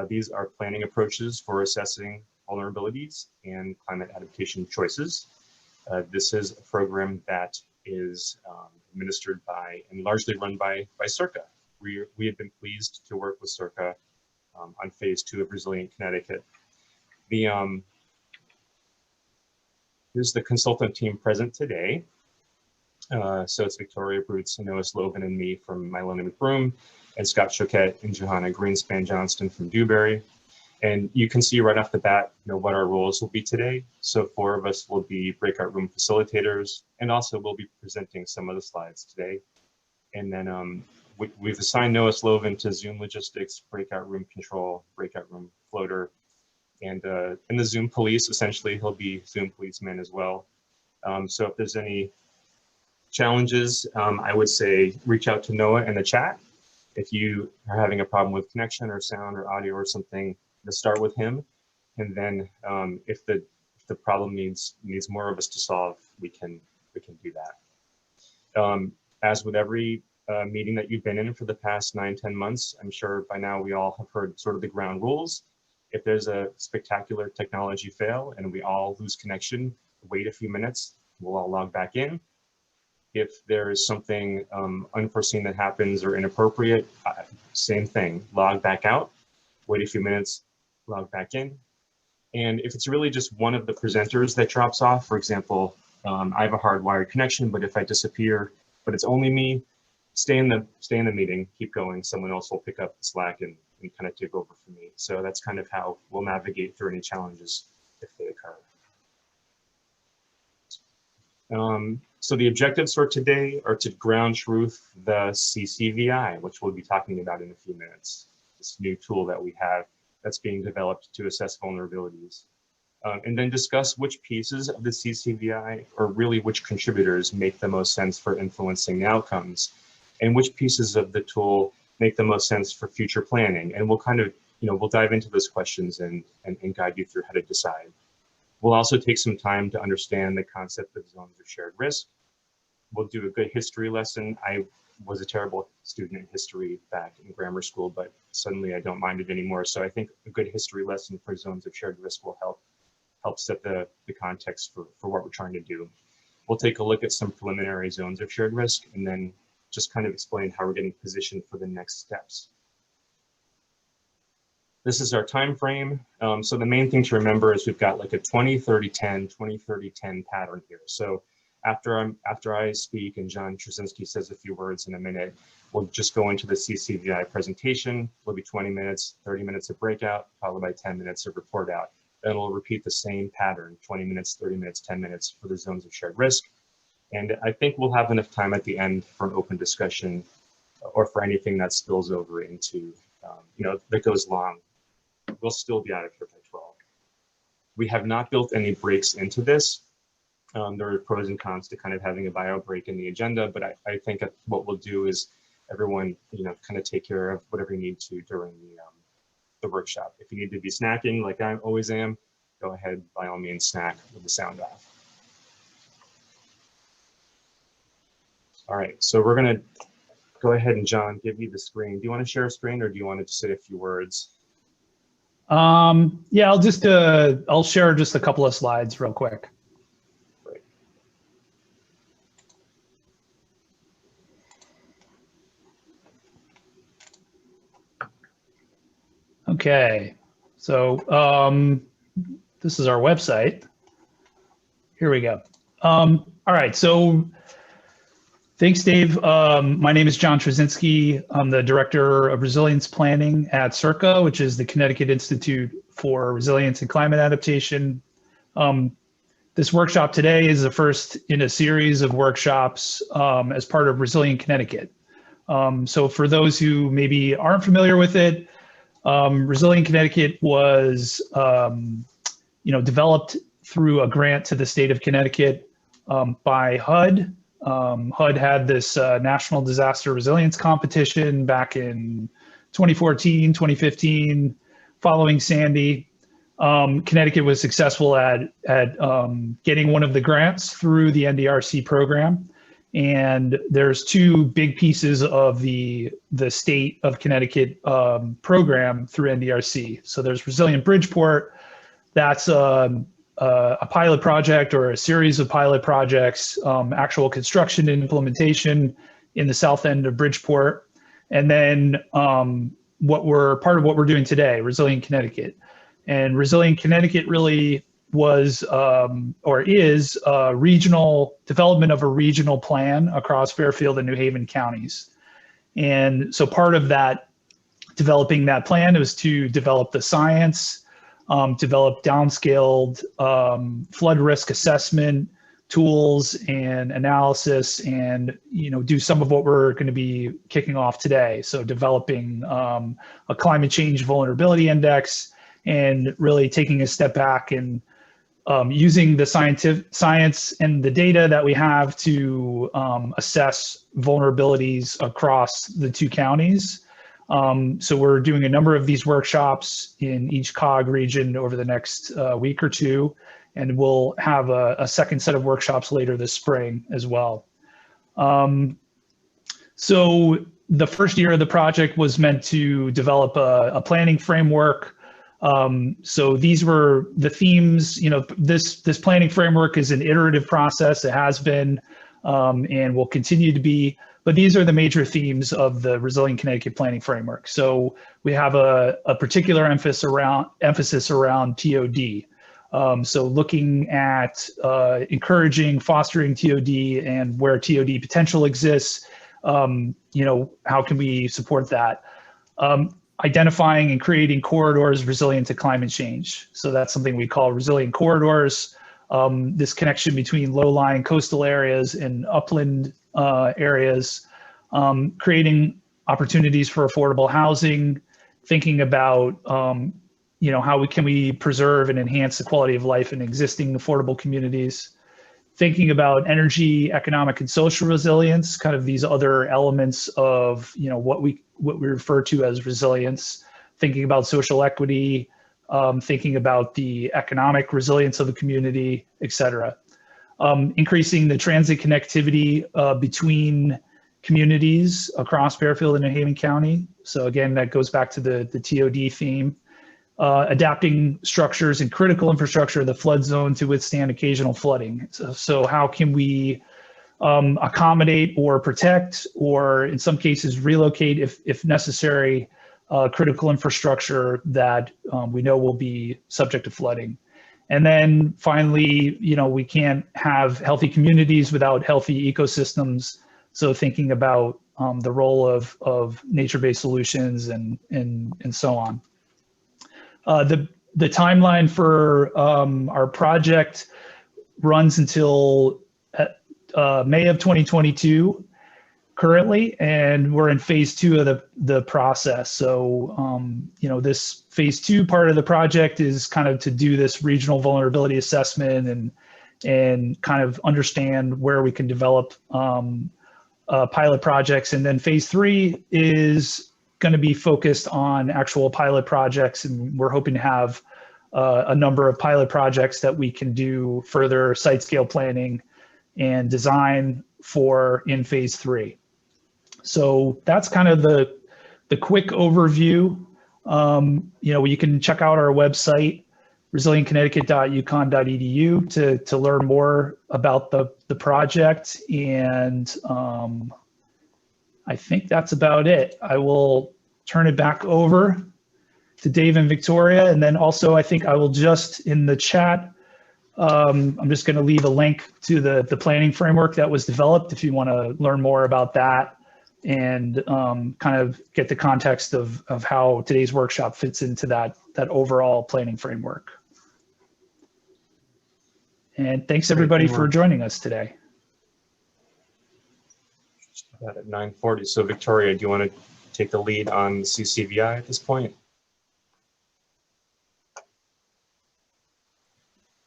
These are planning approaches for assessing vulnerabilities and climate adaptation choices. This is a program that is administered by and largely run by CIRCA. We have been pleased to work with CIRCA on phase 2 of Resilient Connecticut. Here's the consultant team present today. So it's Victoria Brutes, Noah Sloven, and me from Milone MacBroom, and Scott Choquette and Johanna Greenspan-Johnston from Dewberry. And you can see right off the bat, what our roles will be today. So 4 of us will be breakout room facilitators, and also we'll be presenting some of the slides today. And then we've assigned Noah Sloven to Zoom logistics, breakout room control, breakout room floater, and in the Zoom police, essentially he'll be Zoom policeman as well. So if there's any challenges, I would say reach out to Noah in the chat. If you are having a problem with connection or sound or audio or something, to start with him, and then if the problem needs more of us to solve, we can do that. As with every meeting that you've been in for the past 9-10 months, I'm sure by now we all have heard sort of the ground rules. If there's a spectacular technology fail and we all lose connection, wait a few minutes, we'll all log back in. If there is something unforeseen that happens or inappropriate, same thing, log back out, wait a few minutes, log back in. And if it's really just one of the presenters that drops off, for example, I have a hardwired connection, but if I disappear, but it's only me, stay in the meeting, keep going. Someone else will pick up the slack and kind of take over for me. So that's kind of how we'll navigate through any challenges if they occur. So the objectives for today are to ground truth the CCVI, which we'll be talking about in a few minutes. This new tool that we have that's being developed to assess vulnerabilities. And then discuss which pieces of the CCVI, or really which contributors, make the most sense for influencing the outcomes, and which pieces of the tool make the most sense for future planning. And we'll kind of, we'll dive into those questions and guide you through how to decide. We'll also take some time to understand the concept of zones of shared risk. We'll do a good history lesson. I was a terrible student in history back in grammar school, but suddenly I don't mind it anymore. So I think a good history lesson for zones of shared risk will help set the context for what we're trying to do. We'll take a look at some preliminary zones of shared risk and then just kind of explain how we're getting positioned for the next steps. This is our time frame. So the main thing to remember is we've got like a 20-30-10, 20-30-10 pattern here. So after I speak and John Truscinski says a few words in a minute, we'll just go into the CCVI presentation. It'll be 20 minutes, 30 minutes of breakout, followed by 10 minutes of report out. Then we'll repeat the same pattern, 20 minutes, 30 minutes, 10 minutes for the zones of shared risk. And I think we'll have enough time at the end for an open discussion or for anything that spills over into, that goes long. We'll still be out of here by 12. We have not built any breaks into this. There are pros and cons to kind of having a bio break in the agenda, but I think what we'll do is everyone, kind of take care of whatever you need to during the workshop. If you need to be snacking like I always am, go ahead, by all means, snack with the sound off. All right, so we're gonna go ahead and John, give you the screen. Do you want to share a screen or do you want to just say a few words? Yeah, I'll share just a couple of slides real quick. Great. Okay, so this is our website. Here we go. All right, so thanks, Dave. My name is John Truscinski. I'm the Director of Resilience Planning at CIRCA, which is the Connecticut Institute for Resilience and Climate Adaptation. This workshop today is the first in a series of workshops as part of Resilient Connecticut. So for those who maybe aren't familiar with it, Resilient Connecticut was developed through a grant to the state of Connecticut by HUD. HUD had this National Disaster Resilience Competition back in 2014, 2015, following Sandy. Connecticut was successful at getting one of the grants through the NDRC program. And there's two big pieces of the state of Connecticut program through NDRC. So there's Resilient Bridgeport. That's a pilot project or a series of pilot projects, actual construction and implementation in the south end of Bridgeport. And then part of what we're doing today, Resilient Connecticut. And Resilient Connecticut really was or is regional development of a regional plan across Fairfield and New Haven counties. And so part of that, developing that plan, was to develop the science, develop downscaled flood risk assessment tools and analysis, and do some of what we're going to be kicking off today. So developing a climate change vulnerability index, and really taking a step back and using the science and the data that we have to assess vulnerabilities across the two counties. So we're doing a number of these workshops in each COG region over the next week or two, and we'll have a second set of workshops later this spring as well. So the first year of the project was meant to develop a planning framework. So these were the themes. This planning framework is an iterative process. It has been and will continue to be. But these are the major themes of the Resilient Connecticut planning framework. So we have a particular emphasis around TOD. So looking at encouraging, fostering TOD, and where TOD potential exists, how can we support that? Identifying and creating corridors resilient to climate change. So that's something we call resilient corridors. This connection between low-lying coastal areas and upland areas, creating opportunities for affordable housing, thinking about how can we preserve and enhance the quality of life in existing affordable communities, thinking about energy, economic, and social resilience, kind of these other elements of what we refer to as resilience, thinking about social equity, thinking about the economic resilience of the community, et cetera. Increasing the transit connectivity between communities across Fairfield and New Haven County. So again, that goes back to the TOD theme. Adapting structures and critical infrastructure of the flood zone to withstand occasional flooding. So how can we accommodate or protect, or in some cases relocate if necessary, critical infrastructure that we know will be subject to flooding. And then finally, we can't have healthy communities without healthy ecosystems. So thinking about the role of nature-based solutions and so on. The timeline for our project runs until May of 2022 currently, and we're in phase 2 of the process. So, this phase 2 part of the project is kind of to do this regional vulnerability assessment and kind of understand where we can develop pilot projects. And then phase 3 is going to be focused on actual pilot projects, and we're hoping to have a number of pilot projects that we can do further site scale planning and design for in phase 3. So that's kind of the quick overview. You can check out our website, resilientconnecticut.uconn.edu, to learn more about the project. And I think that's about it. I will turn it back over to Dave and Victoria. And then also, I think I will just in the chat, I'm just going to leave a link to the planning framework that was developed if you want to learn more about that and kind of get the context of how today's workshop fits into that overall planning framework. And thanks everybody for joining us today. Just about at 9:40. So Victoria, do you want to take the lead on CCVI at this point?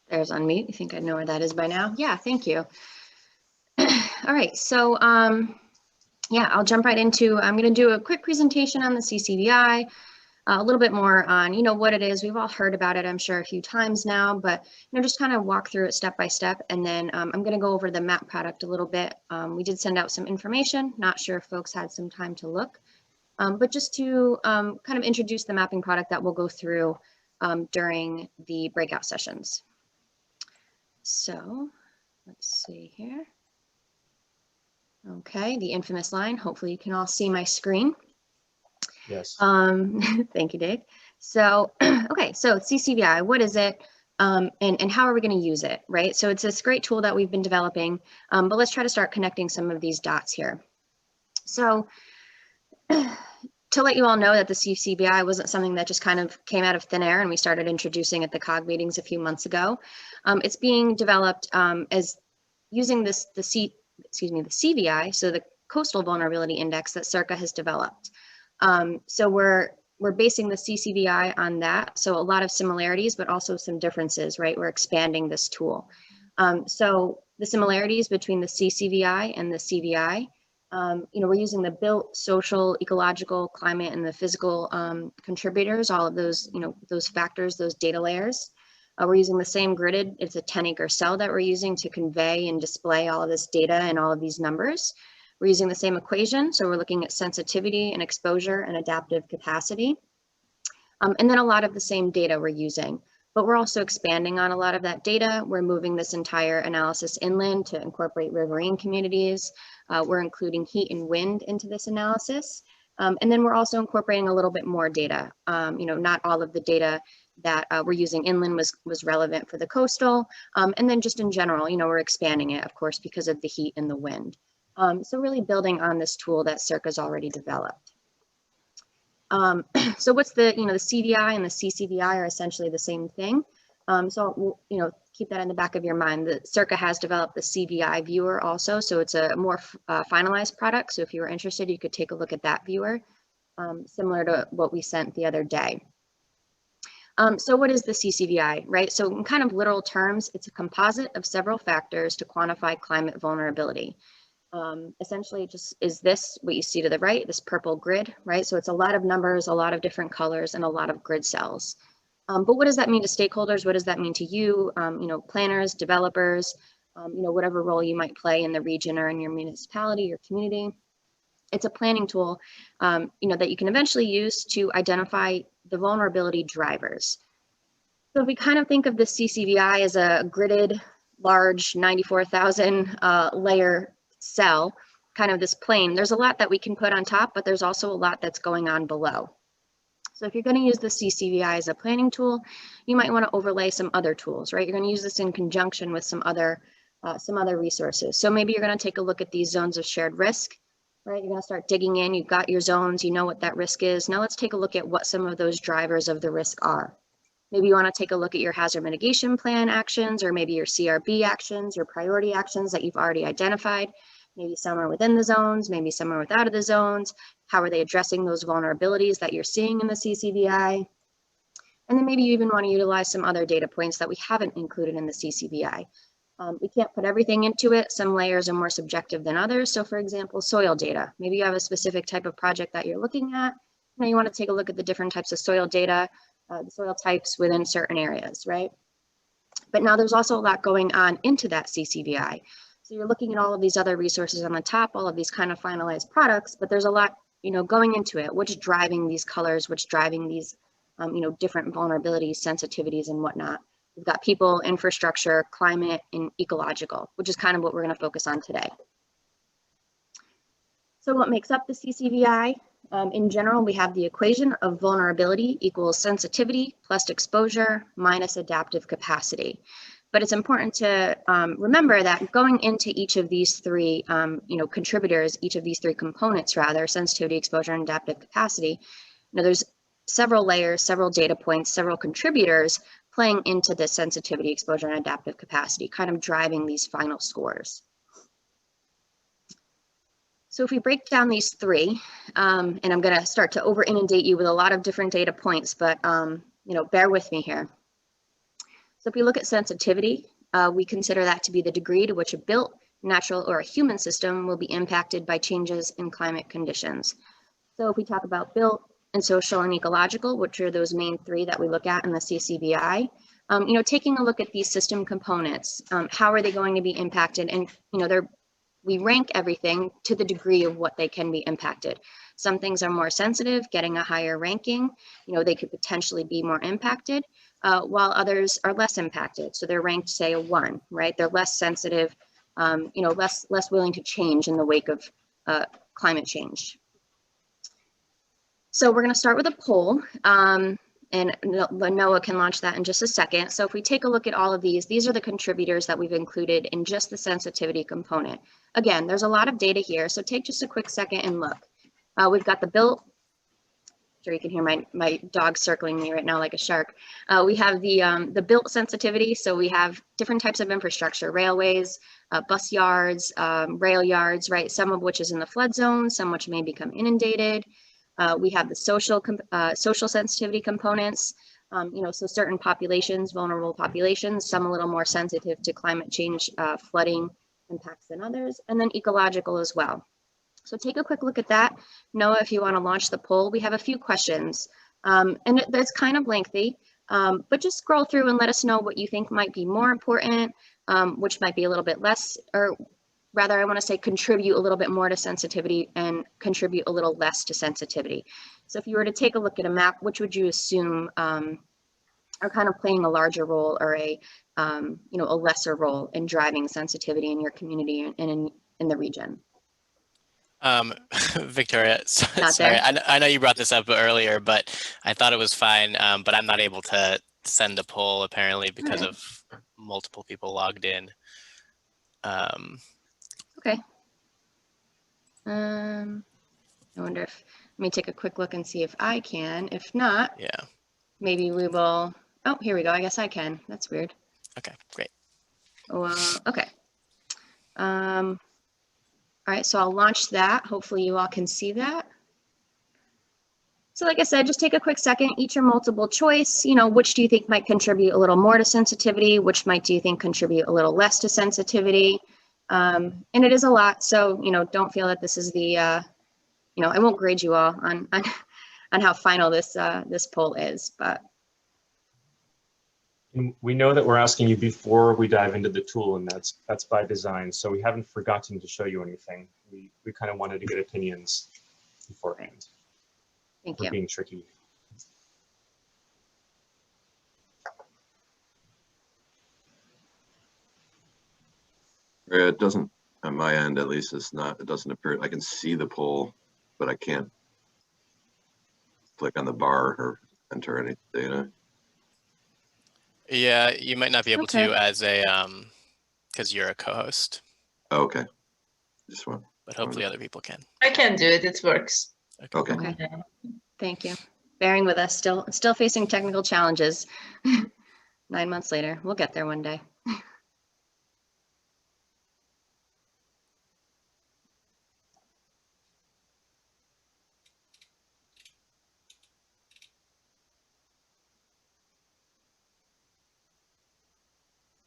There's unmute. You think I know where that is by now? Yeah, thank you. All right, so yeah, I'll jump right into, I'm going to do a quick presentation on the CCVI, a little bit more on, what it is. We've all heard about it, I'm sure, a few times now, but, just kind of walk through it step by step. And then I'm going to go over the map product a little bit. We did send out some information, not sure if folks had some time to look, but just to kind of introduce the mapping product that we'll go through during the breakout sessions. So let's see here. Okay, the infamous line. Hopefully you can all see my screen. Yes. Thank you, Dave. So, okay, so CCVI, what is it? And how are we going to use it, right? So it's this great tool that we've been developing, but let's try to start connecting some of these dots here. So to let you all know that the CCVI wasn't something that just kind of came out of thin air and we started introducing at the COG meetings a few months ago. It's being developed as using the CVI, so the Coastal Vulnerability Index that CIRCA has developed. So we're basing the CCVI on that. So a lot of similarities, but also some differences, right? We're expanding this tool. So the similarities between the CCVI and the CVI, we're using the built, social, ecological, climate, and the physical contributors, all of those, those factors, those data layers. We're using the same gridded, it's a 10-acre cell that we're using to convey and display all of this data and all of these numbers. We're using the same equation, so we're looking at sensitivity and exposure and adaptive capacity. And then a lot of the same data we're using, but we're also expanding on a lot of that data. We're moving this entire analysis inland to incorporate riverine communities. We're including heat and wind into this analysis. And then we're also incorporating a little bit more data. Not all of the data that we're using inland was relevant for the coastal. And then just in general, we're expanding it, of course, because of the heat and the wind. So really building on this tool that CIRCA's already developed. So what's the CVI and the CCVI are essentially the same thing. So, keep that in the back of your mind. The CIRCA has developed the CVI viewer also, so it's a more finalized product. So if you were interested, you could take a look at that viewer, similar to what we sent the other day. So what is the CCVI, right? So in kind of literal terms, it's a composite of several factors to quantify climate vulnerability. Essentially just is this what you see to the right, this purple grid, right? So it's a lot of numbers, a lot of different colors, and a lot of grid cells. But what does that mean to stakeholders? What does that mean to you, planners, developers, whatever role you might play in the region or in your municipality, your community? It's a planning tool, that you can eventually use to identify the vulnerability drivers. So if we kind of think of the CCVI as a gridded, large 94,000 layer cell, kind of this plane, there's a lot that we can put on top, but there's also a lot that's going on below. So if you're going to use the CCVI as a planning tool, you might want to overlay some other tools, right? You're going to use this in conjunction with some other resources. So maybe you're going to take a look at these zones of shared risk, right? You're going to start digging in. You've got your zones, you know what that risk is. Now let's take a look at what some of those drivers of the risk are. Maybe you want to take a look at your hazard mitigation plan actions, or maybe your CRB actions or priority actions that you've already identified. Maybe some are within the zones, maybe some are without of the zones. How are they addressing those vulnerabilities that you're seeing in the CCVI? And then maybe you even want to utilize some other data points that we haven't included in the CCVI. We can't put everything into it. Some layers are more subjective than others. So for example, soil data. Maybe you have a specific type of project that you're looking at. Now you want to take a look at the different types of soil data, the soil types within certain areas, right? But now there's also a lot going on into that CCVI. So you're looking at all of these other resources on the top, all of these kind of finalized products, but there's a lot, going into it. What's driving these colors? What's driving these, different vulnerabilities, sensitivities, and whatnot? We've got people, infrastructure, climate, and ecological, which is kind of what we're going to focus on today. So what makes up the CCVI? In general, we have the equation of vulnerability equals sensitivity plus exposure minus adaptive capacity. But it's important to remember that going into each of these three, contributors, each of these three components, rather, sensitivity, exposure, and adaptive capacity, there's several layers, several data points, several contributors playing into this sensitivity, exposure, and adaptive capacity, kind of driving these final scores. So if we break down these three, and I'm going to start to over inundate you with a lot of different data points, but bear with me here. So if we look at sensitivity, we consider that to be the degree to which a built, natural, or a human system will be impacted by changes in climate conditions. So if we talk about built, and social and ecological, which are those main three that we look at in the CCVI. Taking a look at these system components, how are they going to be impacted? And, we rank everything to the degree of what they can be impacted. Some things are more sensitive, getting a higher ranking, they could potentially be more impacted, while others are less impacted. So they're ranked, say, a 1, right? They're less sensitive, less willing to change in the wake of climate change. So we're going to start with a poll, and Noah can launch that in just a second. So if we take a look at all of these are the contributors that we've included in just the sensitivity component. Again, there's a lot of data here, so take just a quick second and look. We've got the built, I'm sure you can hear my dog circling me right now like a shark. We have the built sensitivity, so we have different types of infrastructure, railways, bus yards, rail yards, right? Some of which is in the flood zone, some which may become inundated. We have the social sensitivity components, so certain populations, vulnerable populations, some a little more sensitive to climate change, flooding impacts than others, and then ecological as well. So take a quick look at that. Noah, if you want to launch the poll, we have a few questions, and that's kind of lengthy, but just scroll through and let us know what you think might be more important, which might be a little bit less, or rather, I want to say contribute a little bit more to sensitivity and contribute a little less to sensitivity. So if you were to take a look at a map, which would you assume are kind of playing a larger role or a lesser role in driving sensitivity in your community and in the region? Victoria, sorry, I know you brought this up earlier, but I thought it was fine, but I'm not able to send a poll apparently because of multiple people logged in. Okay. I wonder if, let me take a quick look and see if I can. If not, yeah, maybe we will. Oh, here we go. I guess I can. That's weird. Okay, great. Okay. All right, so I'll launch that. Hopefully you all can see that. So like I said, just take a quick second, each are multiple choice, which do you think might contribute a little more to sensitivity? Which do you think contribute a little less to sensitivity? And it is a lot, so, don't feel that this is the, I won't grade you all on how final this poll is, but. And we know that we're asking you before we dive into the tool, and that's by design. So we haven't forgotten to show you anything. We kind of wanted to get opinions beforehand. Thank We're you. being tricky. It doesn't, on my end at least, it doesn't appear, I can see the poll, but I can't click on the bar or enter any data. Yeah, you might not be able to as a, because you're a co-host. Oh, okay. Just one. But hopefully other people can. I can do it, it works. Okay. Okay. Thank you. Bearing with us, still facing technical challenges. 9 months later, we'll get there one day.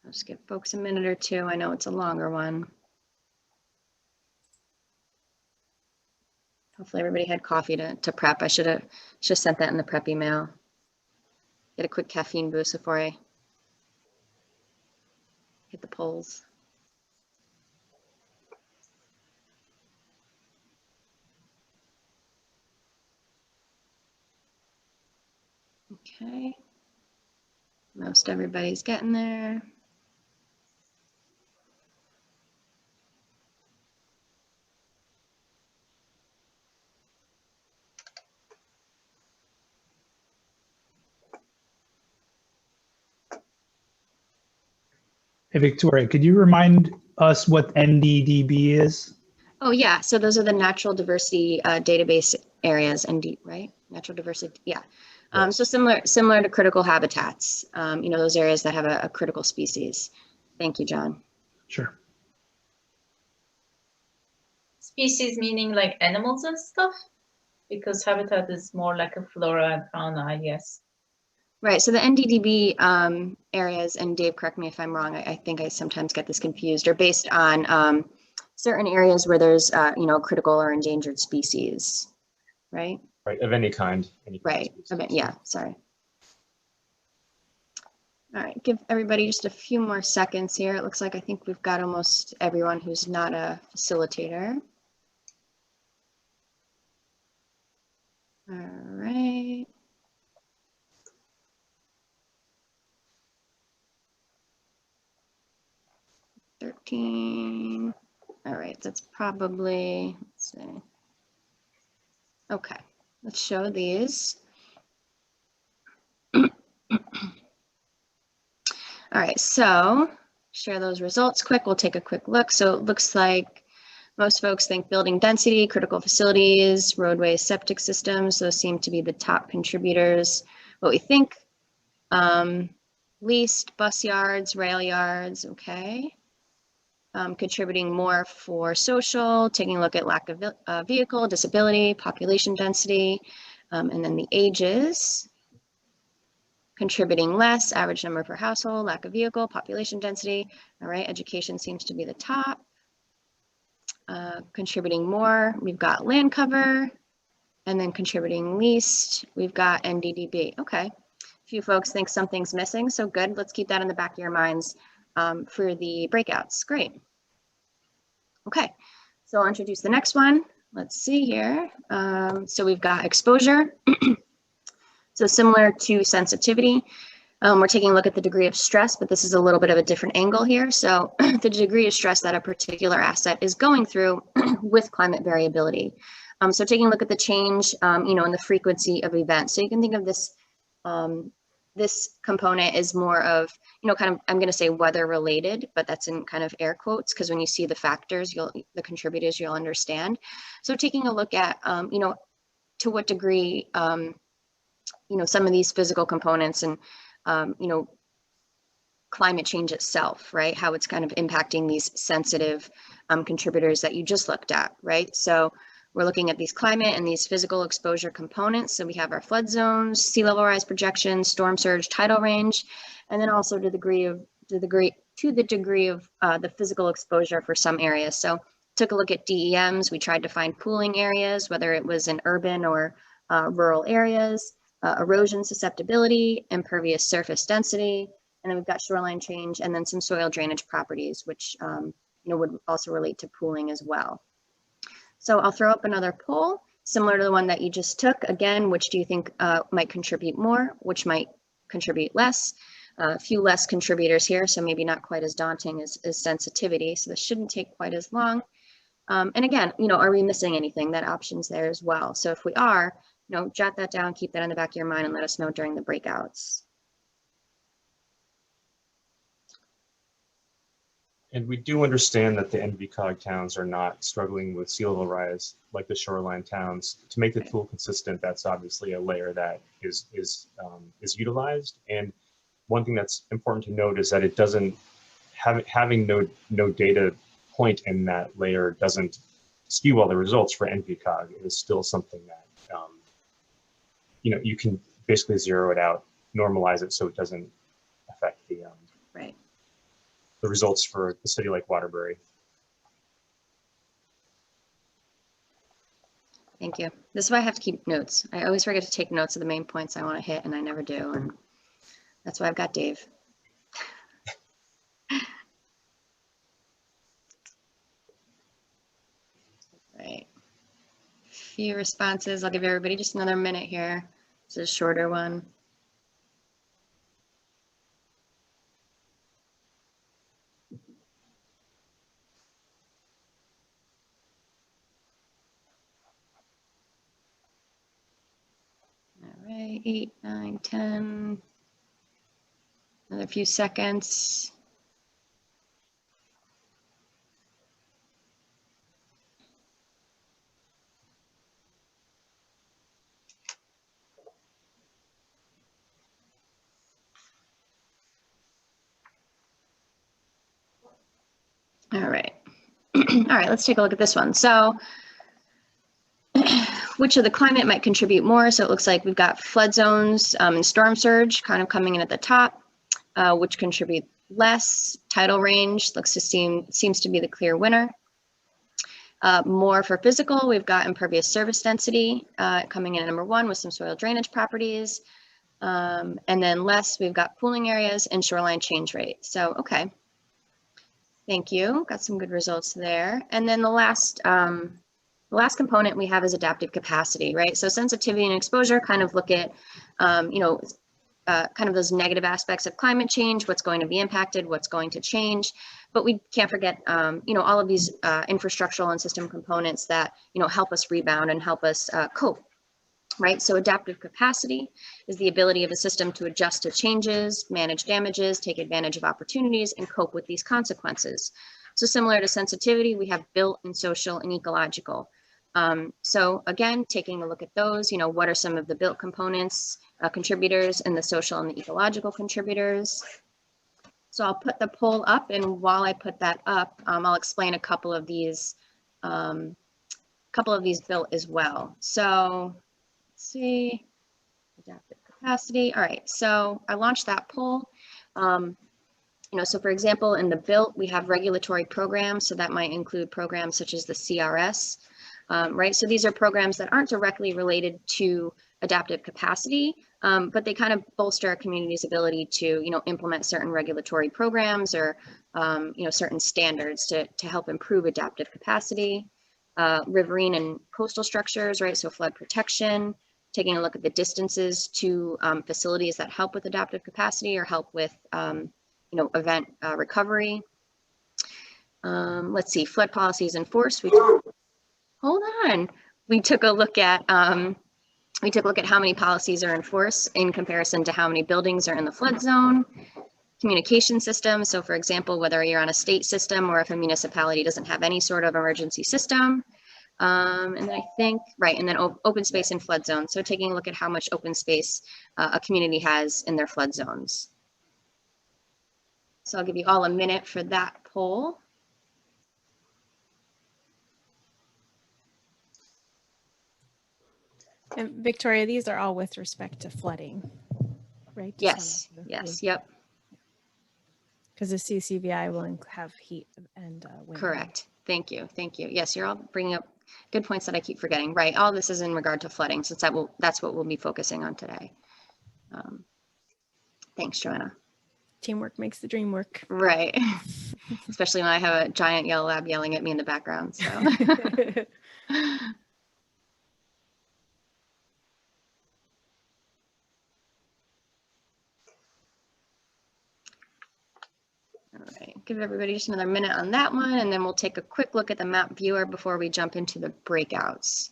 I'll just give folks a minute or two. I know it's a longer one. Hopefully everybody had coffee to prep. I should have sent that in the prep email. Get a quick caffeine boost before I hit the polls. Okay. Most everybody's getting there. Hey, Victoria, could you remind us what NDDB is? Oh, yeah. So those are the natural diversity database areas, right? Natural diversity, yeah. Yes. So similar to critical habitats, those areas that have a critical species. Thank you, John. Sure. Species meaning like animals and stuff? Because habitat is more like a flora and fauna, I guess. Right, so the NDDB areas, and Dave, correct me if I'm wrong, I think I sometimes get this confused, are based on certain areas where there's, critical or endangered species, right? Right, of any kind. Any kind of Right, species. yeah, sorry. All right, give everybody just a few more seconds here. It looks like I think we've got almost everyone who's not a facilitator. All right. $13. All right, that's probably, let's see. Okay, let's show these. All right, so share those results quick. We'll take a quick look. So it looks like most folks think building density, critical facilities, roadways, septic systems. Those seem to be the top contributors. What we think, least bus yards, rail yards, okay. Contributing more for social, taking a look at lack of vehicle, disability, population density, and then the ages. Contributing less, average number per household, lack of vehicle, population density. All right, education seems to be the top. Contributing more, we've got land cover, and then contributing least, we've got NDDB. Okay, a few folks think something's missing, so good. Let's keep that in the back of your minds for the breakouts. Great. Okay, so I'll introduce the next one. Let's see here. So we've got exposure. So similar to sensitivity, we're taking a look at the degree of stress, but this is a little bit of a different angle here. So the degree of stress that a particular asset is going through with climate variability. So taking a look at the change, in the frequency of events. So you can think of this, this component is more of, kind of, I'm going to say weather related, but that's in kind of air quotes, because when you see the factors, the contributors, you'll understand. So taking a look at, to what degree, some of these physical components and, climate change itself, right? How it's kind of impacting these sensitive contributors that you just looked at, right? So we're looking at these climate and these physical exposure components. So we have our flood zones, sea level rise projections, storm surge, tidal range, and then also to the degree of the physical exposure for some areas. So took a look at DEMs. We tried to find pooling areas, whether it was in urban or rural areas, erosion susceptibility, impervious surface density, and then we've got shoreline change, and then some soil drainage properties, which would also relate to pooling as well. So I'll throw up another poll, similar to the one that you just took. Again, which do you think might contribute more, which might contribute less? A few less contributors here, so maybe not quite as daunting as sensitivity. So this shouldn't take quite as long. And again, are we missing anything? That option's there as well. So if we are, jot that down, keep that in the back of your mind, and let us know during the breakouts. And we do understand that the NVCOG towns are not struggling with sea level rise like the shoreline towns. To make the tool consistent, that's obviously a layer that is utilized. And one thing that's important to note is that it doesn't having no data point in that layer doesn't skew all the results for NVCOG. It is still something that you can basically zero it out, normalize it so it doesn't affect the the results for a city like Waterbury. Thank you. This is why I have to keep notes. I always forget to take notes of the main points I want to hit, and I never do. And that's why I've got Dave. Right. Few responses. I'll give everybody just another minute here. This is a shorter one. All right, 8, 9, 10. Another few seconds. All right. All right, let's take a look at this one. So which of the climate might contribute more? So it looks like we've got flood zones and storm surge kind of coming in at the top, which contribute less. Tidal range seems to be the clear winner. More for physical, we've got impervious surface density coming in at number 1 with some soil drainage properties. And then less, we've got pooling areas and shoreline change rate. So, okay. Thank you. Got some good results there. And then the last component we have is adaptive capacity, right? So sensitivity and exposure kind of look at, you know, kind of those negative aspects of climate change, what's going to be impacted, what's going to change. But we can't forget, you know, all of these infrastructural and system components that, you know, help us rebound and help us cope, right? So adaptive capacity is the ability of a system to adjust to changes, manage damages, take advantage of opportunities, and cope with these consequences. So similar to sensitivity, we have built and social and ecological. So again, taking a look at those, you know, what are some of the built components, contributors, and the social and the ecological contributors. So I'll put the poll up, and while I put that up, I'll explain a couple of these built as well. So let's see, adaptive capacity. All right, so I launched that poll. You know, so for example, in the built, we have regulatory programs, so that might include programs such as the CRS. Right, so these are programs that aren't directly related to adaptive capacity, but they kind of bolster a community's ability to, you know, implement certain regulatory programs or, you know, certain standards to help improve adaptive capacity. Riverine and coastal structures, right, so flood protection, taking a look at the distances to facilities that help with adaptive capacity or help with, you know, event recovery. Let's see, flood policies enforced. Hold on. We took a look at how many policies are enforced in comparison to how many buildings are in the flood zone. Communication systems. So for example, whether you're on a state system or if a municipality doesn't have any sort of emergency system. And then I think, right, and then open space and flood zones. So taking a look at how much open space a community has in their flood zones. So I'll give you all a minute for that poll. And Victoria, these are all with respect to flooding, right? Yes, yes, yep. Because the CCVI will have heat and wind. Correct. Thank you. Thank you. Yes, you're all bringing up good points that I keep forgetting. Right. All this is in regard to flooding, since that's what we'll be focusing on today. Thanks, Joanna. Teamwork makes the dream work. Right. Especially when I have a giant yellow lab yelling at me in the background. So. All right, give everybody just another minute on that one, and then we'll take a quick look at the map viewer before we jump into the breakouts.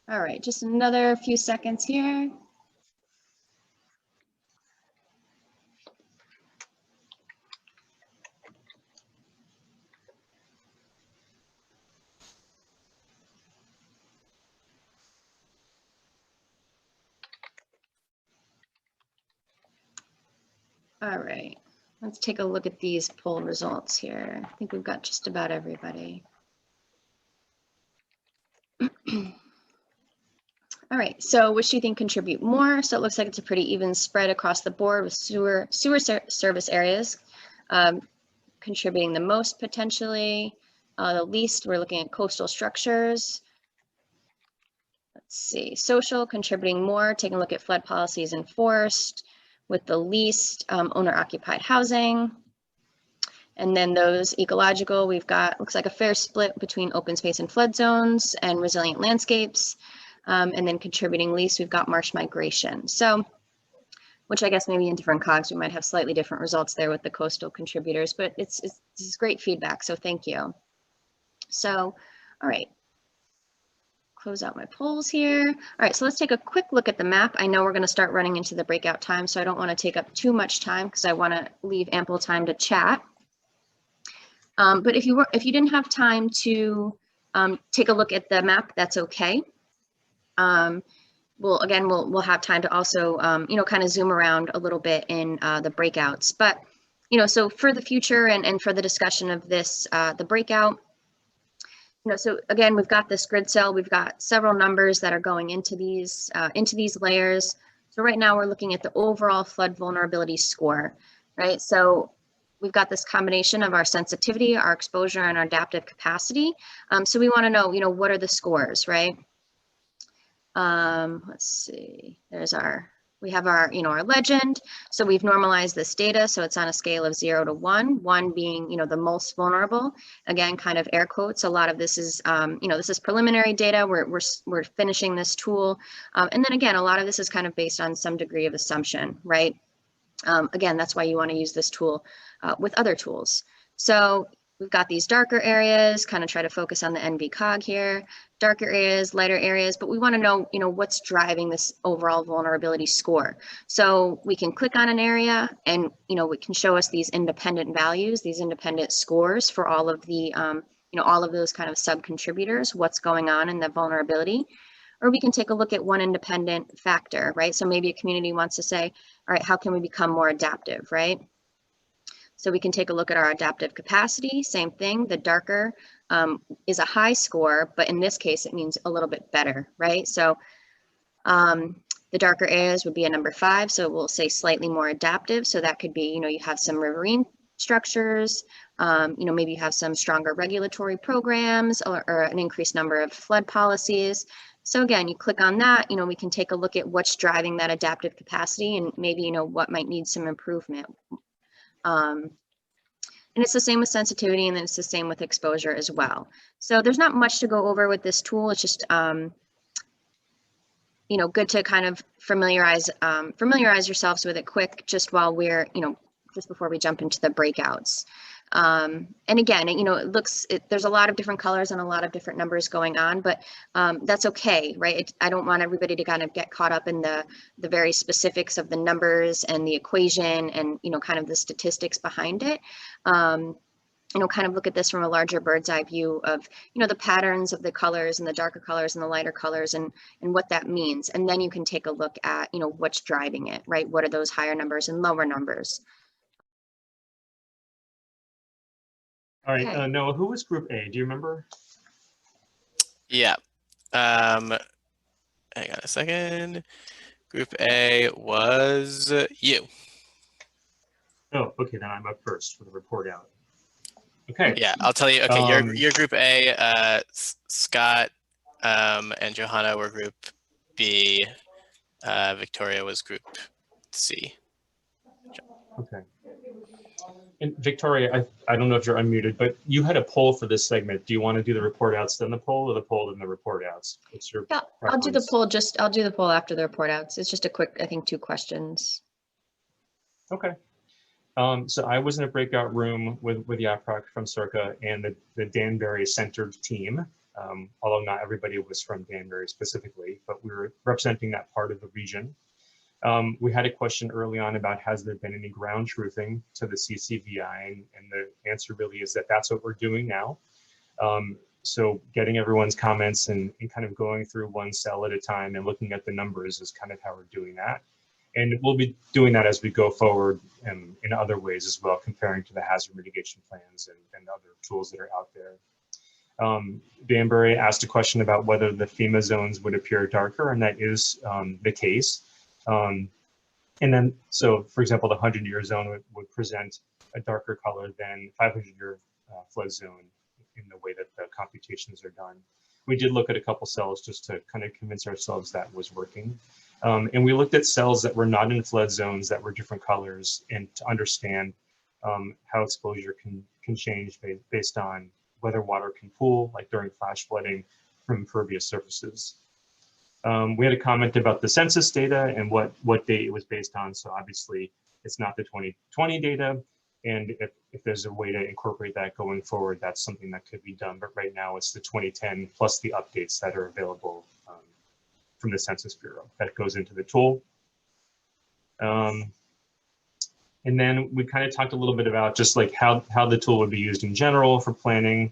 All right, just another few seconds here. All right, let's take a look at these poll results here. I think we've got just about everybody. All right, so which do you think contribute more? So it looks like it's a pretty even spread across the board with sewer service areas contributing the most potentially. The least, we're looking at coastal structures. Let's see, social contributing more, taking a look at flood policies enforced, with the least owner-occupied housing. And then those ecological, we've got, looks like a fair split between open space and flood zones and resilient landscapes. And then contributing least, we've got marsh migration. So, which I guess maybe in different COGs, we might have slightly different results there with the coastal contributors, but it's great feedback, so thank you. So, all right. close out my polls here. All right, so let's take a quick look at the map. I know we're going to start running into the breakout time, so I don't want to take up too much time because I want to leave ample time to chat. But if you didn't have time to take a look at the map, that's okay. We'll have time to also kind of zoom around a little bit in the breakouts. But so for the future and for the discussion of this, the breakout. So again, we've got this grid cell. We've got several numbers that are going into these layers. So right now we're looking at the overall flood vulnerability score, right? So we've got this combination of our sensitivity, our exposure, and our adaptive capacity. So we want to know, what are the scores, right? Let's see. We have our legend. So we've normalized this data. So it's on a scale of 0 to 1, 1 being, the most vulnerable. Again, kind of air quotes. A lot of this is, this is preliminary data. We're finishing this tool. And then again, a lot of this is kind of based on some degree of assumption, right? Again, that's why you want to use this tool with other tools. So we've got these darker areas, kind of try to focus on the NV-COG here, darker areas, lighter areas, but we want to know, what's driving this overall vulnerability score. So we can click on an area and, it can show us these independent values, these independent scores for all of the, all of those kind of sub-contributors, what's going on in the vulnerability. Or we can take a look at one independent factor, right? So maybe a community wants to say, all right, how can we become more adaptive, right? So we can take a look at our adaptive capacity, same thing, the darker is a high score, but in this case, it means a little bit better, right? So the darker areas would be a number 5, so we'll say slightly more adaptive. So that could be, you have some riverine structures, maybe you have some stronger regulatory programs or an increased number of flood policies. So again, you click on that, we can take a look at what's driving that adaptive capacity and maybe, what might need some improvement. And it's the same with sensitivity, and then it's the same with exposure as well. So there's not much to go over with this tool. It's just, good to kind of familiarize yourselves with it quick, just while we're, just before we jump into the breakouts. And again, there's a lot of different colors and a lot of different numbers going on, but that's okay, right? I don't want everybody to kind of get caught up in the very specifics of the numbers and the equation and, kind of the statistics behind it. Kind of look at this from a larger bird's eye view of, the patterns of the colors and the darker colors and the lighter colors and what that means. And then you can take a look at, what's driving it, right? What are those higher numbers and lower numbers? All right, okay. Noah, who was Group A? Do you remember? Yeah. Hang on a second. Group A was you. Oh, okay, then I'm up first for the report out. Okay. Yeah, I'll tell you. Okay, your Group A, Scott and Johanna were Group B. Victoria was Group C. Okay. And Victoria, I don't know if you're unmuted, but you had a poll for this segment. Do you want to do the report outs then the poll, or the poll then the report outs? What's your preference? I'll do the poll. I'll do the poll after the report outs. It's just a quick, I think, 2 questions. Okay. So I was in a breakout room with Yaproc from CIRCA and the Danbury centered team, although not everybody was from Danbury specifically, but we were representing that part of the region. We had a question early on about has there been any ground truthing to the CCVI, and the answer really is that that's what we're doing now. So getting everyone's comments and kind of going through one cell at a time and looking at the numbers is kind of how we're doing that. And we'll be doing that as we go forward in other ways as well, comparing to the hazard mitigation plans and other tools that are out there. Danbury asked a question about whether the FEMA zones would appear darker, and that is the case. And then, so for example, the 100-year zone would present a darker color than 500-year flood zone in the way that the computations are done. We did look at a couple cells just to kind of convince ourselves that was working. And we looked at cells that were not in flood zones that were different colors, and to understand how exposure can change based on whether water can pool, like during flash flooding, from impervious surfaces. We had a comment about the census data and what date it was based on. So obviously it's not the 2020 data. And if there's a way to incorporate that going forward, that's something that could be done. But right now it's the 2010 plus the updates that are available from the Census Bureau that goes into the tool. And then we kind of talked a little bit about just like how the tool would be used in general for planning.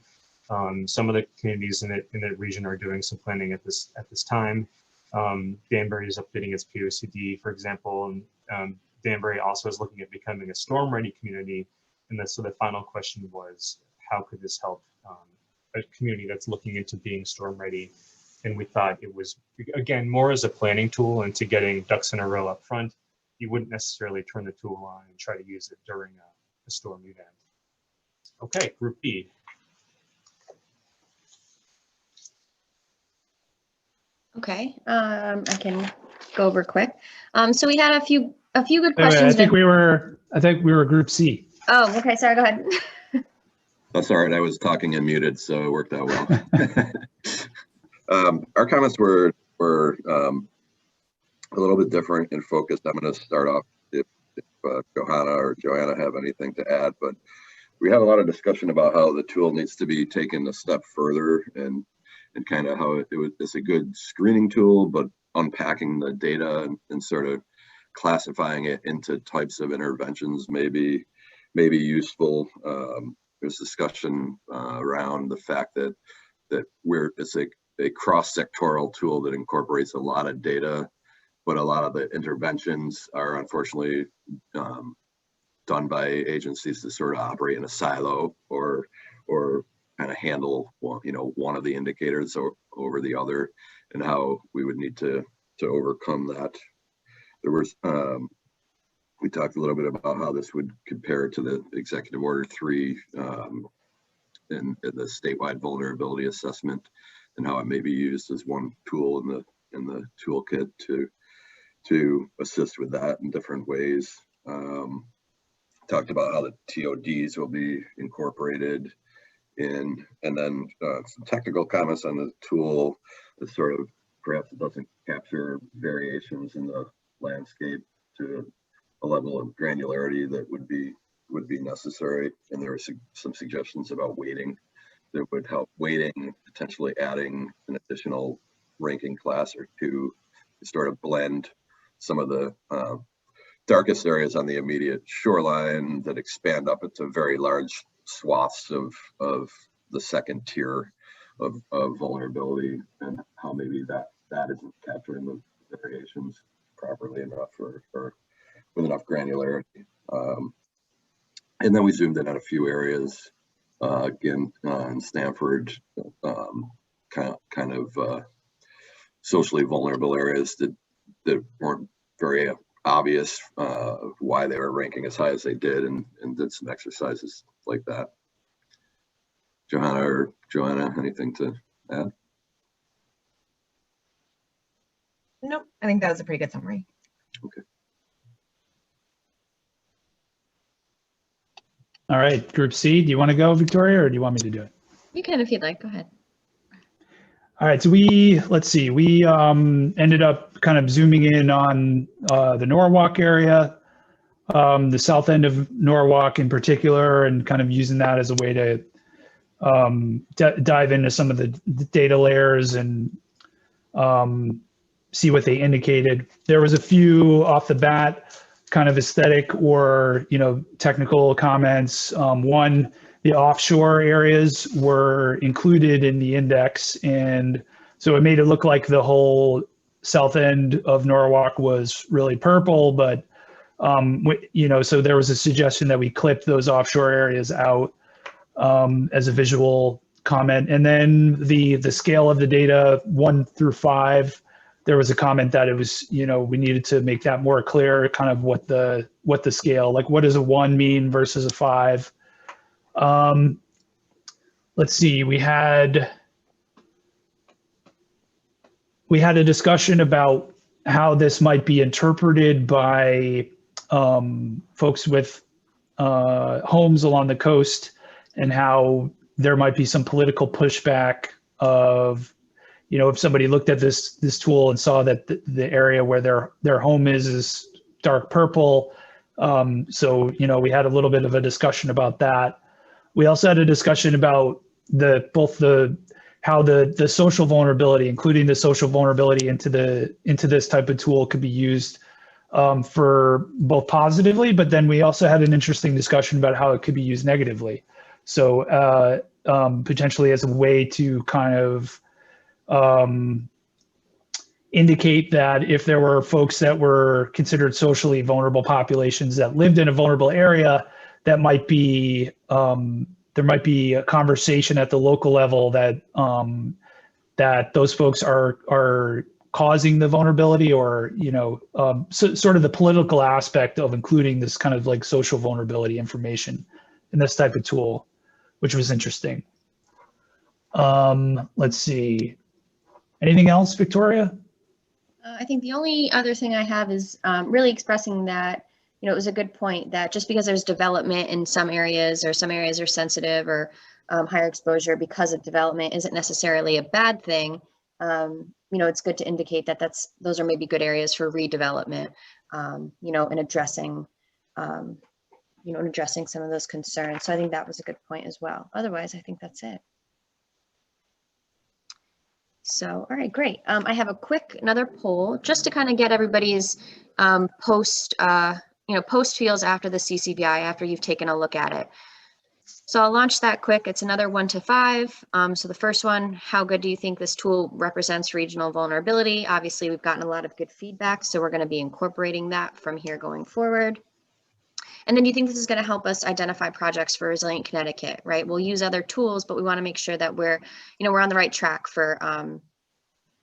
Some of the communities in the region are doing some planning at this time. Danbury is updating its POCD, for example, and Danbury also is looking at becoming a storm-ready community. And so the final question was, how could this help a community that's looking into being storm-ready? And we thought it was, again, more as a planning tool and to getting ducks in a row up front. You wouldn't necessarily turn the tool on and try to use it during a storm event. Okay, Group B. Okay, I can go over quick. So we had a few good Wait, questions. I think we were Group C. Oh, okay. Sorry. Go ahead. That's all right. I was talking and muted, so it worked out well. Our comments were a little bit different and focused. I'm going to start off if Johanna or Joanna have anything to add, but we had a lot of discussion about how the tool needs to be taken a step further and kind of how it's a good screening tool, but unpacking the data and sort of classifying it into types of interventions may be useful. There's discussion around the fact that it's a cross-sectoral tool that incorporates a lot of data, but a lot of the interventions are unfortunately done by agencies that sort of operate in a silo or kind of handle one of the indicators over the other, and how we would need to overcome that. There was we talked a little bit about how this would compare to the Executive Order 3 in the statewide vulnerability assessment, and how it may be used as one tool in the toolkit to assist with that in different ways. Talked about how the TODs will be incorporated in, and then some technical comments on the tool that sort of perhaps it doesn't capture variations in the landscape to a level of granularity that would be necessary. And there were some suggestions about weighting that would help, potentially adding an additional ranking class or two to sort of blend some of the darkest areas on the immediate shoreline that expand up into very large swaths of the second tier of vulnerability, and how maybe that isn't capturing the variations properly enough or with enough granularity. And then we zoomed in on a few areas, again, in Stanford, kind of socially vulnerable areas that weren't very obvious why they were ranking as high as they did, and did some exercises like that. Johanna or Joanna, anything to add? Nope, I think that was a pretty good summary. Okay. All right, Group C, do you want to go, Victoria, or do you want me to do it? You can if you'd like. Go ahead. All right, so let's see, we ended up kind of zooming in on the Norwalk area, the south end of Norwalk in particular, and kind of using that as a way to dive into some of the data layers and see what they indicated. There was a few off the bat kind of aesthetic or technical comments. One, the offshore areas were included in the index, and so it made it look like the whole south end of Norwalk was really purple, but so there was a suggestion that we clip those offshore areas out as a visual comment. And then the scale of the data 1 through 5, there was a comment that it was, we needed to make that more clear, kind of what the scale, like what does a 1 mean versus a 5. Let's see, we had a discussion about how this might be interpreted by folks with homes along the coast, and how there might be some political pushback of, if somebody looked at this tool and saw that the area where their home is dark purple, So, you know, we had a little bit of a discussion about that. We also had a discussion about how the social vulnerability, including the social vulnerability into this type of tool, could be used for both positively, but then we also had an interesting discussion about how it could be used negatively. So potentially as a way to kind of indicate that if there were folks that were considered socially vulnerable populations that lived in a vulnerable area, that might be there might be a conversation at the local level that that those folks are causing the vulnerability, or, you know, sort of the political aspect of including this kind of like social vulnerability information in this type of tool, which was interesting. Let's see. Anything else, Victoria? I think the only other thing I have is really expressing that, you know, it was a good point that just because there's development in some areas, or some areas are sensitive or higher exposure because of development, isn't necessarily a bad thing. You know, it's good to indicate that those are maybe good areas for redevelopment, you know, and addressing, you know, and addressing some of those concerns. So I think that was a good point as well. Otherwise, I think that's it. So, all right, great. I have another poll just to kind of get everybody's post feels after the CCVI, after you've taken a look at it. So I'll launch that quick. It's another 1 to 5. So the first one, how good do you think this tool represents regional vulnerability? Obviously, we've gotten a lot of good feedback, so we're going to be incorporating that from here going forward. And then do you think this is going to help us identify projects for Resilient Connecticut, right? We'll use other tools, but we want to make sure that we're on the right track for,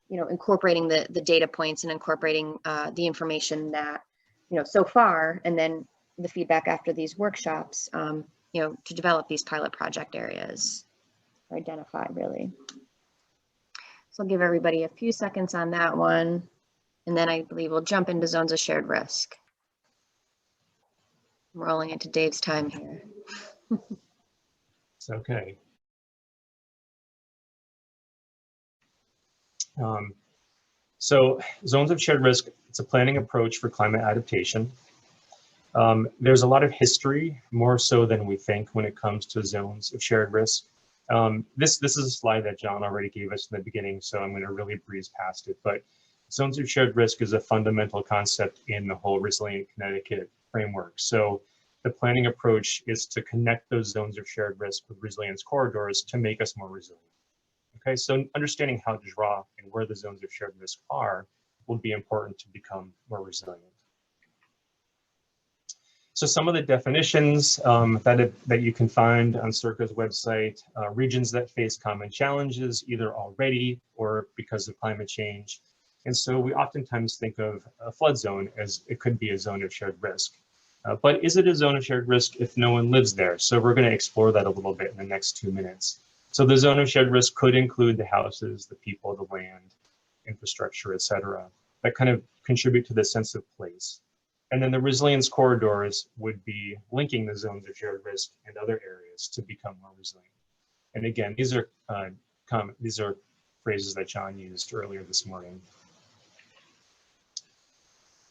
you know, incorporating the data points and incorporating the information that, you know, so far, and then the feedback after these workshops, you know, to develop these pilot project areas, or identify really. So I'll give everybody a few seconds on that one. And then I believe we'll jump into zones of shared risk. I'm rolling into Dave's time here. It's okay. So zones of shared risk, it's a planning approach for climate adaptation. There's a lot of history, more so than we think, when it comes to zones of shared risk. This is a slide that John already gave us in the beginning, so I'm going to really breeze past it. But zones of shared risk is a fundamental concept in the whole Resilient Connecticut framework. So the planning approach is to connect those zones of shared risk with resilience corridors to make us more resilient. Okay, so understanding how to draw and where the zones of shared risk are will be important to become more resilient. So some of the definitions that you can find on CIRCA's website, regions that face common challenges, either already or because of climate change. And so we oftentimes think of a flood zone as it could be a zone of shared risk. But is it a zone of shared risk if no one lives there? So we're going to explore that a little bit in the next 2 minutes. So the zone of shared risk could include the houses, the people, the land, infrastructure, et cetera, that kind of contribute to the sense of place. And then the resilience corridors would be linking the zones of shared risk and other areas to become more resilient. And again, these are phrases that John used earlier this morning.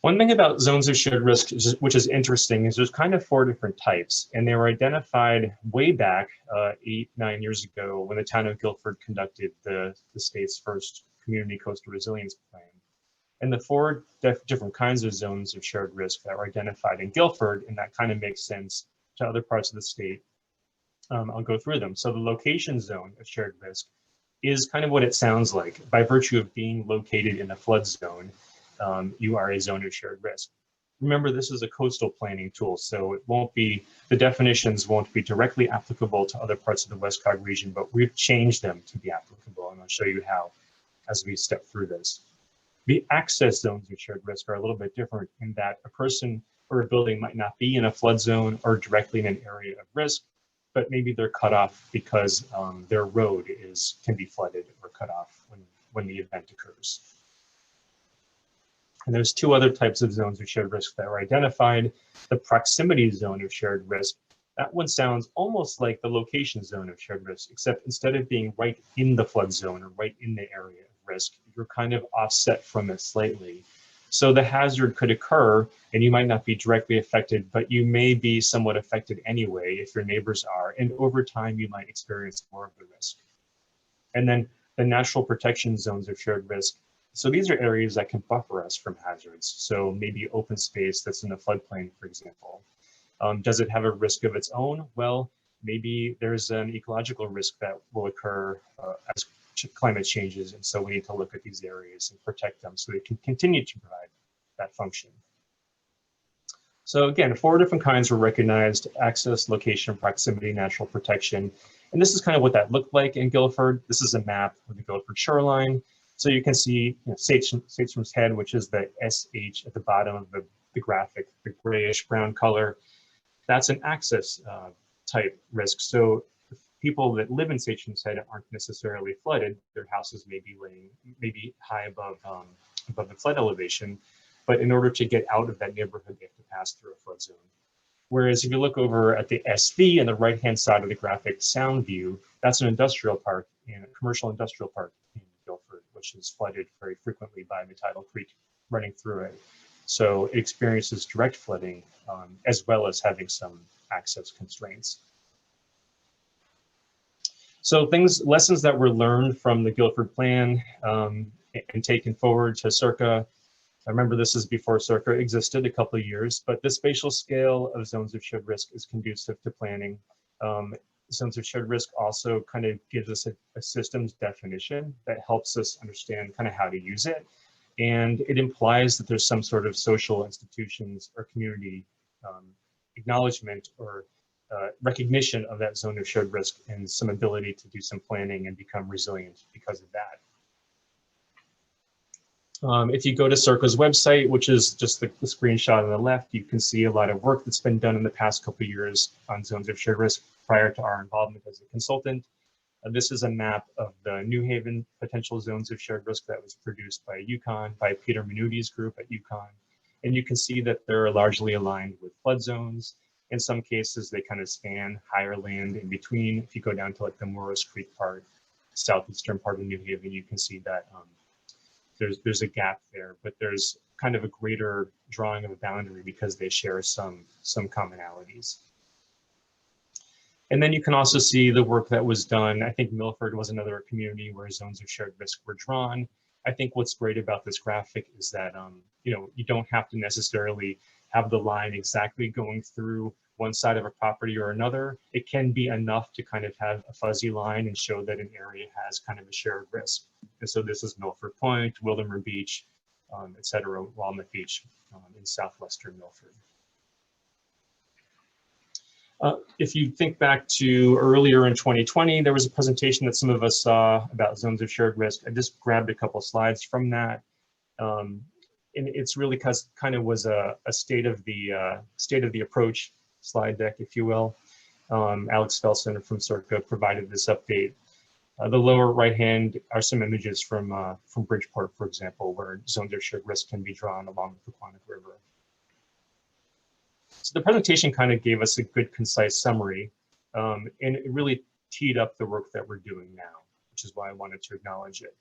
One thing about zones of shared risk, which is interesting, is there's kind of 4 different types, and they were identified way back 8-9 years ago when the town of Guilford conducted the state's first community coastal resilience plan. And the 4 different kinds of zones of shared risk that were identified in Guilford, and that kind of makes sense to other parts of the state. I'll go through them. So the location zone of shared risk is kind of what it sounds like. By virtue of being located in a flood zone, you are a zone of shared risk. Remember, this is a coastal planning tool, so it won't be, the definitions won't be directly applicable to other parts of the WestCOG region, but we've changed them to be applicable, and I'll show you how as we step through this. The access zones of shared risk are a little bit different in that a person or a building might not be in a flood zone or directly in an area of risk, but maybe they're cut off because their road can be flooded or cut off when the event occurs. And there's 2 other types of zones of shared risk that were identified. The proximity zone of shared risk, that one sounds almost like the location zone of shared risk, except instead of being right in the flood zone or right in the area of risk, you're kind of offset from it slightly. So the hazard could occur and you might not be directly affected, but you may be somewhat affected anyway if your neighbors are. And over time, you might experience more of the risk. And then the natural protection zones of shared risk. So these are areas that can buffer us from hazards. So maybe open space that's in the floodplain, for example. Does it have a risk of its own? Well, maybe there's an ecological risk that will occur as climate changes. And so we need to look at these areas and protect them so they can continue to provide that function. So again, 4 different kinds were recognized: access, location, proximity, natural protection. And this is kind of what that looked like in Guilford. This is a map of the Guilford shoreline. So you can see Satcham's Head, which is the SH at the bottom of the graphic, the grayish brown color. That's an access type risk. So people that live in Satcham's Head aren't necessarily flooded. Their houses may be high above the flood elevation, but in order to get out of that neighborhood, they have to pass through a flood zone. Whereas if you look over at the SV on the right-hand side of the graphic, Sound View, that's an industrial park, and a commercial industrial park in Guilford, which is flooded very frequently by the tidal creek running through it. So it experiences direct flooding as well as having some access constraints. So lessons that were learned from the Guilford Plan and taken forward to CIRCA. I remember this is before CIRCA existed, a couple of years, but the spatial scale of zones of shared risk is conducive to planning. Zones of shared risk also kind of gives us a systems definition that helps us understand kind of how to use it. And it implies that there's some sort of social institutions or community acknowledgement or recognition of that zone of shared risk and some ability to do some planning and become resilient because of that. If you go to CIRCA's website, which is just the screenshot on the left, you can see a lot of work that's been done in the past couple of years on zones of shared risk prior to our involvement as a consultant. This is a map of the New Haven potential zones of shared risk that was produced by UConn, by Peter Minuti's group at UConn. And you can see that they're largely aligned with flood zones. In some cases, they kind of span higher land in between. If you go down to like the Morris Creek part, southeastern part of New Haven, you can see that there's a gap there, but there's kind of a greater drawing of a boundary because they share some commonalities. And then you can also see the work that was done. I think Milford was another community where zones of shared risk were drawn. I think what's great about this graphic is that you don't have to necessarily have the line exactly going through one side of a property or another. It can be enough to kind of have a fuzzy line and show that an area has kind of a shared risk. And so this is Milford Point, Wildermer Beach, et cetera, Walnut Beach in southwestern Milford. If you think back to earlier in 2020, there was a presentation that some of us saw about zones of shared risk. I just grabbed a couple slides from that. And it's really kind of was a state of the approach slide deck, if you will. Alex Felsen from CIRCA provided this update. The lower right hand are some images from Bridgeport, for example, where zones of shared risk can be drawn along the Quantic River. So the presentation kind of gave us a good, concise summary, and it really teed up the work that we're doing now, which is why I wanted to acknowledge it.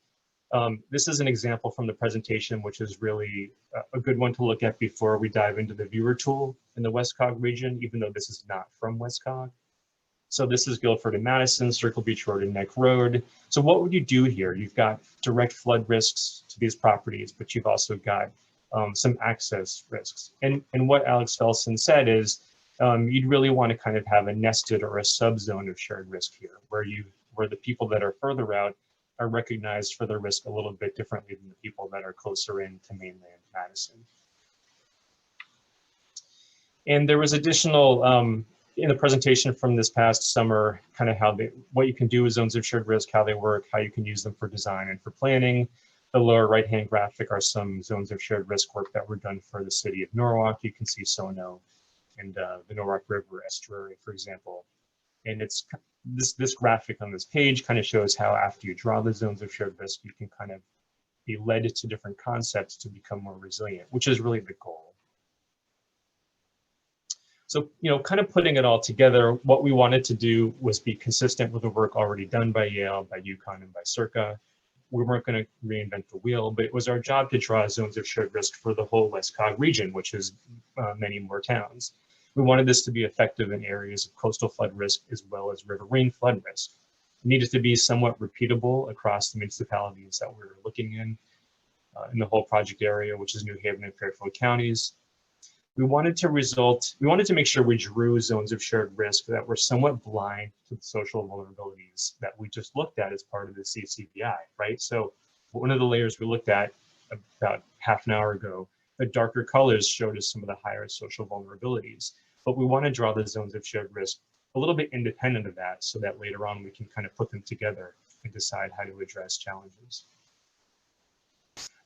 This is an example from the presentation, which is really a good one to look at before we dive into the viewer tool in the WestCOG region, even though this is not from WestCOG. So this is Guilford and Madison, Circle Beach Road and Neck Road. So what would you do here? You've got direct flood risks to these properties, but you've also got some access risks. And what Alex Felsen said is you'd really want to kind of have a nested or a subzone of shared risk here, where the people that are further out are recognized for their risk a little bit differently than the people that are closer in to mainland Madison. And there was additional, in the presentation from this past summer, kind of what you can do with zones of shared risk, how they work, how you can use them for design and for planning. The lower right-hand graphic are some zones of shared risk work that were done for the city of Norwalk. You can see Sono and the Norwalk River estuary, for example. And it's this graphic on this page kind of shows how after you draw the zones of shared risk, you can kind of be led to different concepts to become more resilient, which is really the goal. So, kind of putting it all together, what we wanted to do was be consistent with the work already done by Yale, by UConn, and by CIRCA. we weren't going to reinvent the wheel, but it was our job to draw zones of shared risk for the whole WestCOG region, which is many more towns. We wanted this to be effective in areas of coastal flood risk as well as riverine flood risk. It needed to be somewhat repeatable across the municipalities that we were looking in the whole project area, which is New Haven and Fairfield Counties. We wanted to make sure we drew zones of shared risk that were somewhat blind to the social vulnerabilities that we just looked at as part of the CCVI, right? So one of the layers we looked at about half an hour ago, the darker colors showed us some of the higher social vulnerabilities, but we want to draw the zones of shared risk a little bit independent of that so that later on we can kind of put them together and decide how to address challenges.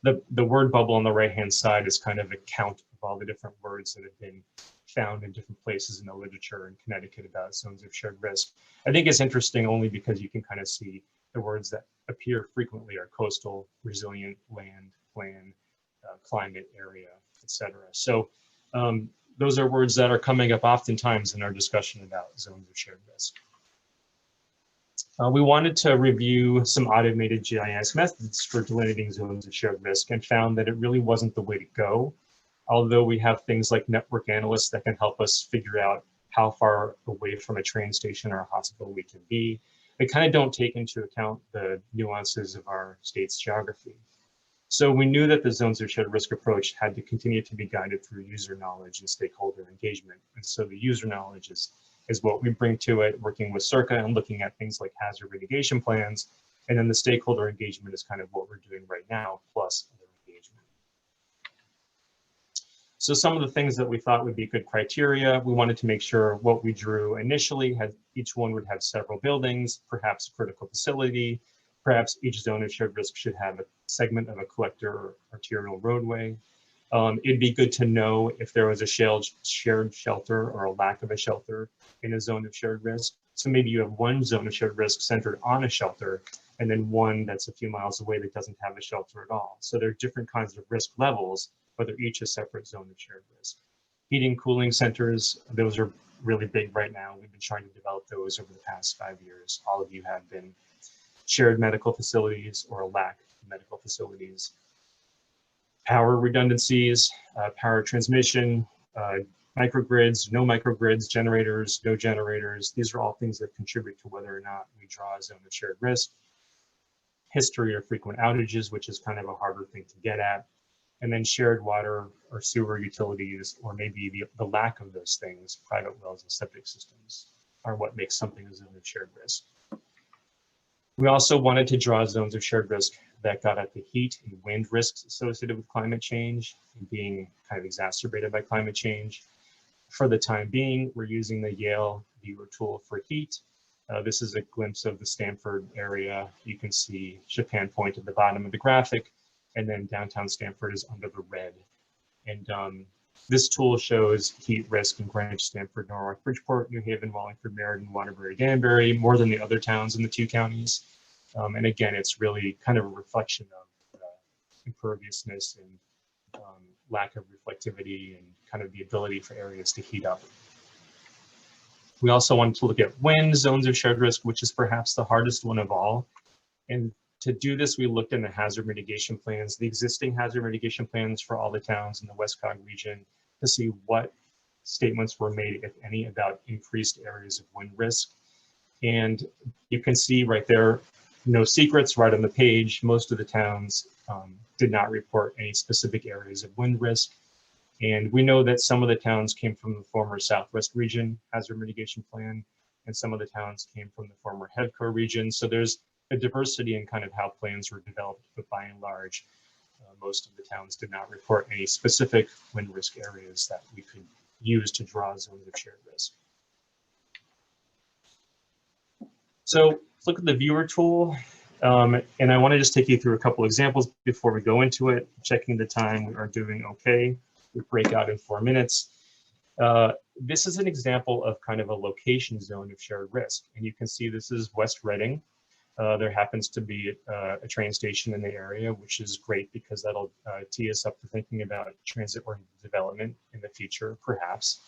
The word bubble on the right-hand side is kind of a count of all the different words that have been found in different places in the literature in Connecticut about zones of shared risk. I think it's interesting only because you can kind of see the words that appear frequently are coastal, resilient, land, plan, climate, area, etc. So those are words that are coming up oftentimes in our discussion about zones of shared risk. We wanted to review some automated GIS methods for delineating zones of shared risk and found that it really wasn't the way to go. Although we have things like network analysts that can help us figure out how far away from a train station or a hospital we can be, they kind of don't take into account the nuances of our state's geography. So we knew that the zones of shared risk approach had to continue to be guided through user knowledge and stakeholder engagement. And so the user knowledge is what we bring to it, working with CIRCA and looking at things like hazard mitigation plans. And then the stakeholder engagement is kind of what we're doing right now, plus other engagement. So some of the things that we thought would be good criteria, we wanted to make sure what we drew initially had, each one would have several buildings, perhaps a critical facility, perhaps each zone of shared risk should have a segment of a collector or arterial roadway. It'd be good to know if there was a shared shelter or a lack of a shelter in a zone of shared risk. So maybe you have one zone of shared risk centered on a shelter and then one that's a few miles away that doesn't have a shelter at all. So there are different kinds of risk levels, but they're each a separate zone of shared risk. Heating, cooling centers, those are really big right now. We've been trying to develop those over the past 5 years. All of you have been. Shared medical facilities or a lack of medical facilities. Power redundancies, power transmission, microgrids, no microgrids, generators, no generators. These are all things that contribute to whether or not we draw a zone of shared risk. History or frequent outages, which is kind of a harder thing to get at. And then shared water or sewer utilities, or maybe the lack of those things, private wells and septic systems, are what makes something a zone of shared risk. We also wanted to draw zones of shared risk that got at the heat and wind risks associated with climate change and being kind of exacerbated by climate change. For the time being, we're using the Yale viewer tool for heat. This is a glimpse of the Stamford area. You can see Chopin Point at the bottom of the graphic, and then downtown Stamford is under the red. And this tool shows heat risk in Greenwich, Stamford, Norwalk, Bridgeport, New Haven, Wallingford, Meriden, Waterbury, Danbury, more than the other towns in the 2 counties. And again, it's really kind of a reflection of imperviousness and lack of reflectivity and kind of the ability for areas to heat up. We also wanted to look at wind zones of shared risk, which is perhaps the hardest one of all. And to do this, we looked in the hazard mitigation plans, the existing hazard mitigation plans for all the towns in the WestCOG region, to see what statements were made, if any, about increased areas of wind risk. And you can see right there, no secrets right on the page. Most of the towns did not report any specific areas of wind risk. And we know that some of the towns came from the former Southwest region hazard mitigation plan, and some of the towns came from the former HEVCO region. So there's a diversity in kind of how plans were developed, but by and large, most of the towns did not report any specific wind risk areas that we could use to draw zones of shared risk. So let's look at the viewer tool. And I want to just take you through a couple examples before we go into it. Checking the time, we are doing okay. We break out in 4 minutes. This is an example of kind of a location zone of shared risk. And you can see this is West Reading. There happens to be a train station in the area, which is great because that'll tee us up to thinking about transit-oriented development in the future, perhaps.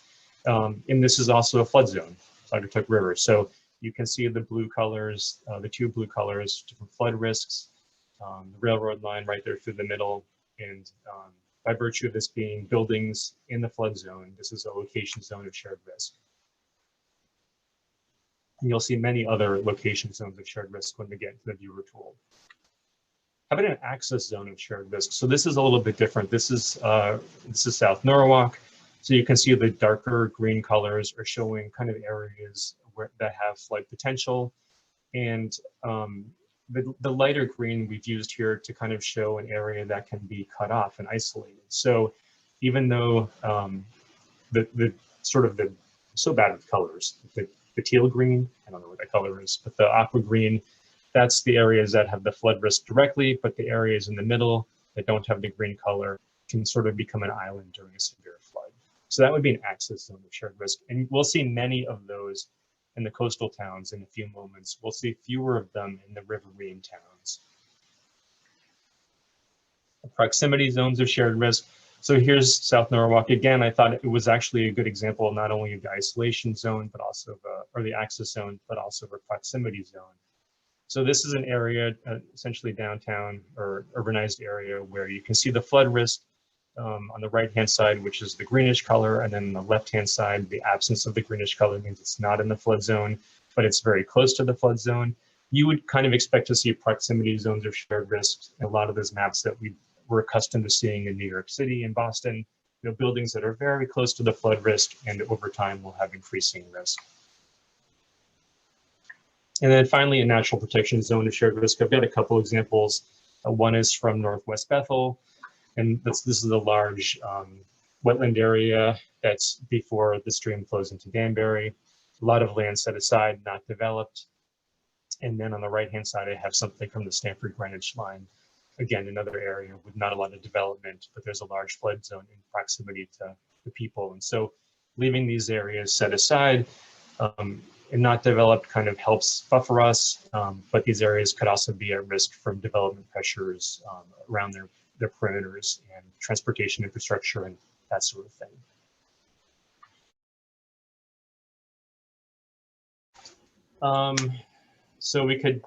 And this is also a flood zone, Claggertuck River. So you can see the blue colors, the 2 blue colors, different flood risks. the railroad line right there through the middle. And by virtue of this being buildings in the flood zone, this is a location zone of shared risk. And you'll see many other location zones of shared risk when we get to the viewer tool. How about an access zone of shared risk? So this is a little bit different. This is South Norwalk. So you can see the darker green colors are showing kind of areas that have flood potential. And the lighter green we've used here to kind of show an area that can be cut off and isolated. So even though so bad with colors, the teal green, I don't know what that color is, but the aqua green, that's the areas that have the flood risk directly, but the areas in the middle that don't have the green color can sort of become an island during a severe flood. So that would be an access zone of shared risk. And we'll see many of those in the coastal towns in a few moments. We'll see fewer of them in the riverine towns. Proximity zones of shared risk. So here's South Norwalk. Again, I thought it was actually a good example not only of the isolation zone, but also or the access zone, but also of a proximity zone. So this is an area, essentially downtown or urbanized area, where you can see the flood risk on the right-hand side, which is the greenish color, and then on the left-hand side, the absence of the greenish color means it's not in the flood zone, but it's very close to the flood zone. You would kind of expect to see proximity zones of shared risk in a lot of those maps that we're accustomed to seeing in New York City and Boston, buildings that are very close to the flood risk and over time will have increasing risk. And then finally, a natural protection zone of shared risk. I've got a couple examples. One is from Northwest Bethel, and this is a large wetland area that's before the stream flows into Danbury. A lot of land set aside, not developed. And then on the right-hand side, I have something from the Stanford Greenwich line. Again, another area with not a lot of development, but there's a large flood zone in proximity to the people. And so leaving these areas set aside and not developed kind of helps buffer us, but these areas could also be at risk from development pressures around their perimeters and transportation infrastructure and that sort of thing. So we could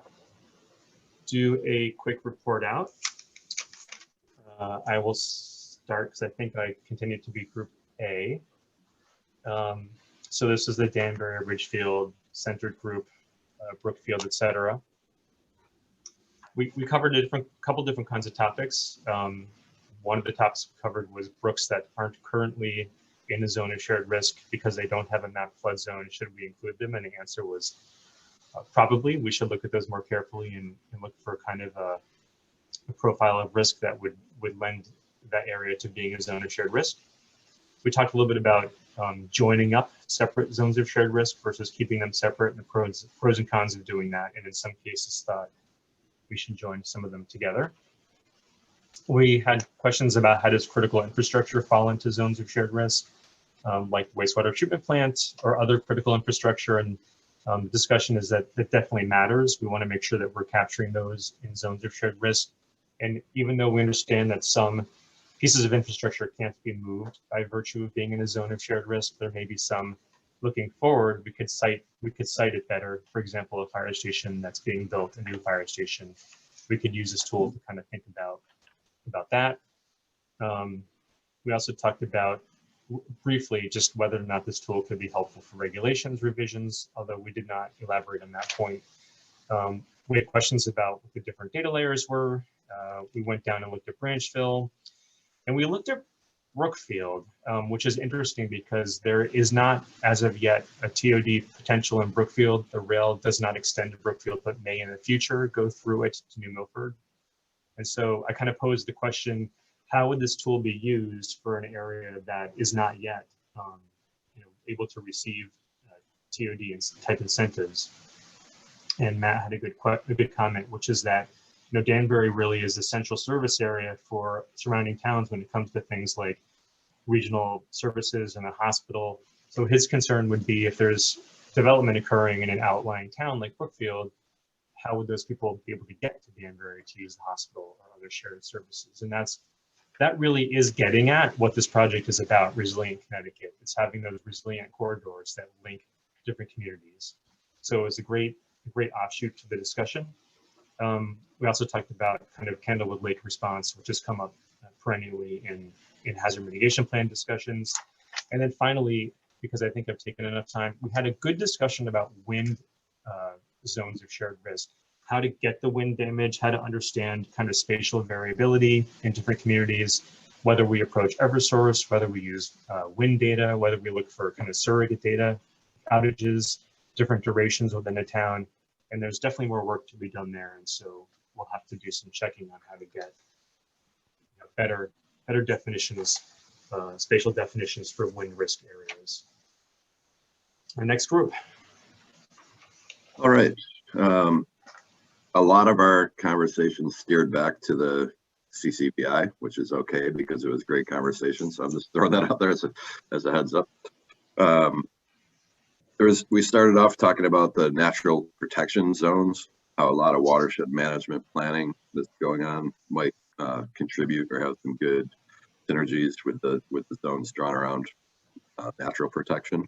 do a quick report out. I will start because I think I continue to be Group A. So this is the Danbury, Ridgefield, Centered Group, Brookfield, etc. We covered a couple different kinds of topics. One of the topics we covered was brooks that aren't currently in a zone of shared risk because they don't have a mapped flood zone. Should we include them? And the answer was probably. We should look at those more carefully and look for kind of a profile of risk that would lend that area to being a zone of shared risk. We talked a little bit about joining up separate zones of shared risk versus keeping them separate, and the pros and cons of doing that, and in some cases thought we should join some of them together. We had questions about how does critical infrastructure fall into zones of shared risk, like wastewater treatment plants or other critical infrastructure, and the discussion is that it definitely matters. We want to make sure that we're capturing those in zones of shared risk. And even though we understand that some pieces of infrastructure can't be moved by virtue of being in a zone of shared risk, there may be some looking forward, we could cite it better. For example, a fire station that's being built, a new fire station, we could use this tool to kind of think about that. We also talked about briefly just whether or not this tool could be helpful for regulations revisions, although we did not elaborate on that point. We had questions about what the different data layers were. We went down and looked at Branchville, and we looked at Brookfield, which is interesting because there is not, as of yet, a TOD potential in Brookfield. The rail does not extend to Brookfield, but may in the future go through it to New Milford. And so I kind of posed the question, how would this tool be used for an area that is not yet able to receive TOD type incentives? And Matt had a good comment, which is that Danbury really is a central service area for surrounding towns when it comes to things like regional services and a hospital. So his concern would be if there's development occurring in an outlying town like Brookfield, how would those people be able to get to Danbury to use the hospital or other shared services? And that really is getting at what this project is about, Resilient Connecticut. It's having those resilient corridors that link different communities. So it's a great offshoot to the discussion. We also talked about kind of Candlewood Lake response, which has come up perennially in hazard mitigation plan discussions. And then finally, because I think I've taken enough time, we had a good discussion about wind zones of shared risk, how to get the wind damage, how to understand kind of spatial variability in different communities, whether we approach Eversource, whether we use wind data, whether we look for kind of surrogate data, outages, different durations within a town. And there's definitely more work to be done there. And so we'll have to do some checking on how to get better definitions, spatial definitions for wind risk areas. Our next group. All right. A lot of our conversations steered back to the CCVI, which is okay because it was great conversation. So I'm just throwing that out there as a heads up. We started off talking about the natural protection zones, how a lot of watershed management planning that's going on might contribute or have some good synergies with the zones drawn around natural protection.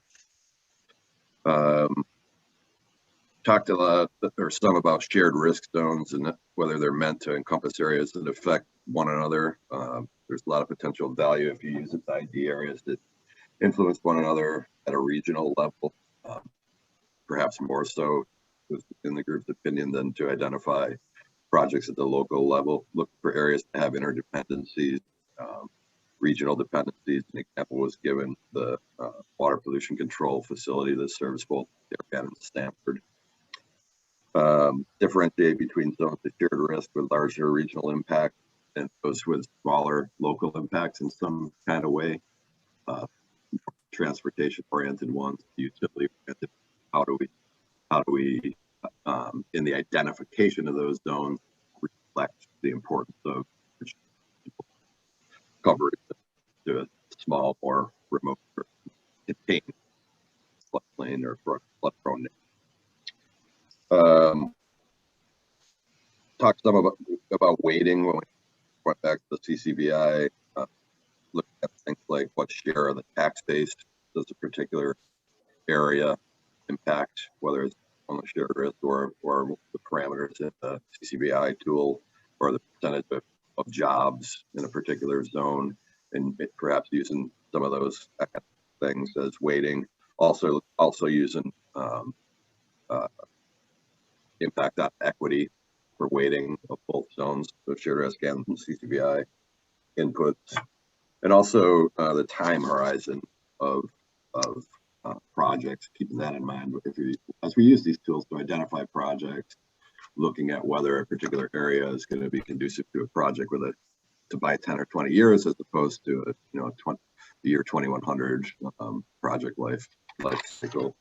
Talked a lot or some about shared risk zones and whether they're meant to encompass areas that affect one another. There's a lot of potential value if you use its ID areas that influence one another at a regional level, perhaps more so in the group's opinion than to identify projects at the local level. Look for areas that have interdependencies, regional dependencies. An example was given the water pollution control facility that serves both Darien and Stamford. Differentiate between zones of shared risk with larger regional impact and those with smaller local impacts in some kind of way. Transportation oriented ones, utility oriented. How do we in the identification of those zones reflect the importance of coverage to a small or remote or contained floodplain or flood prone. Talked some about weighting when we went back to the CCVI, looking at things like what share of the tax base does a particular area impact, whether it's on the shared risk or the parameters in the CCVI tool, or the percentage of jobs in a particular zone, and perhaps using some of those things as weighting. Also using impact on equity for weighting of both zones, so shared risk and CCVI inputs, and also the time horizon of projects, keeping that in mind. As we use these tools to identify projects, looking at whether a particular area is going to be conducive to a project to buy 10 or 20 years, as opposed to the year 2100 project life cycle.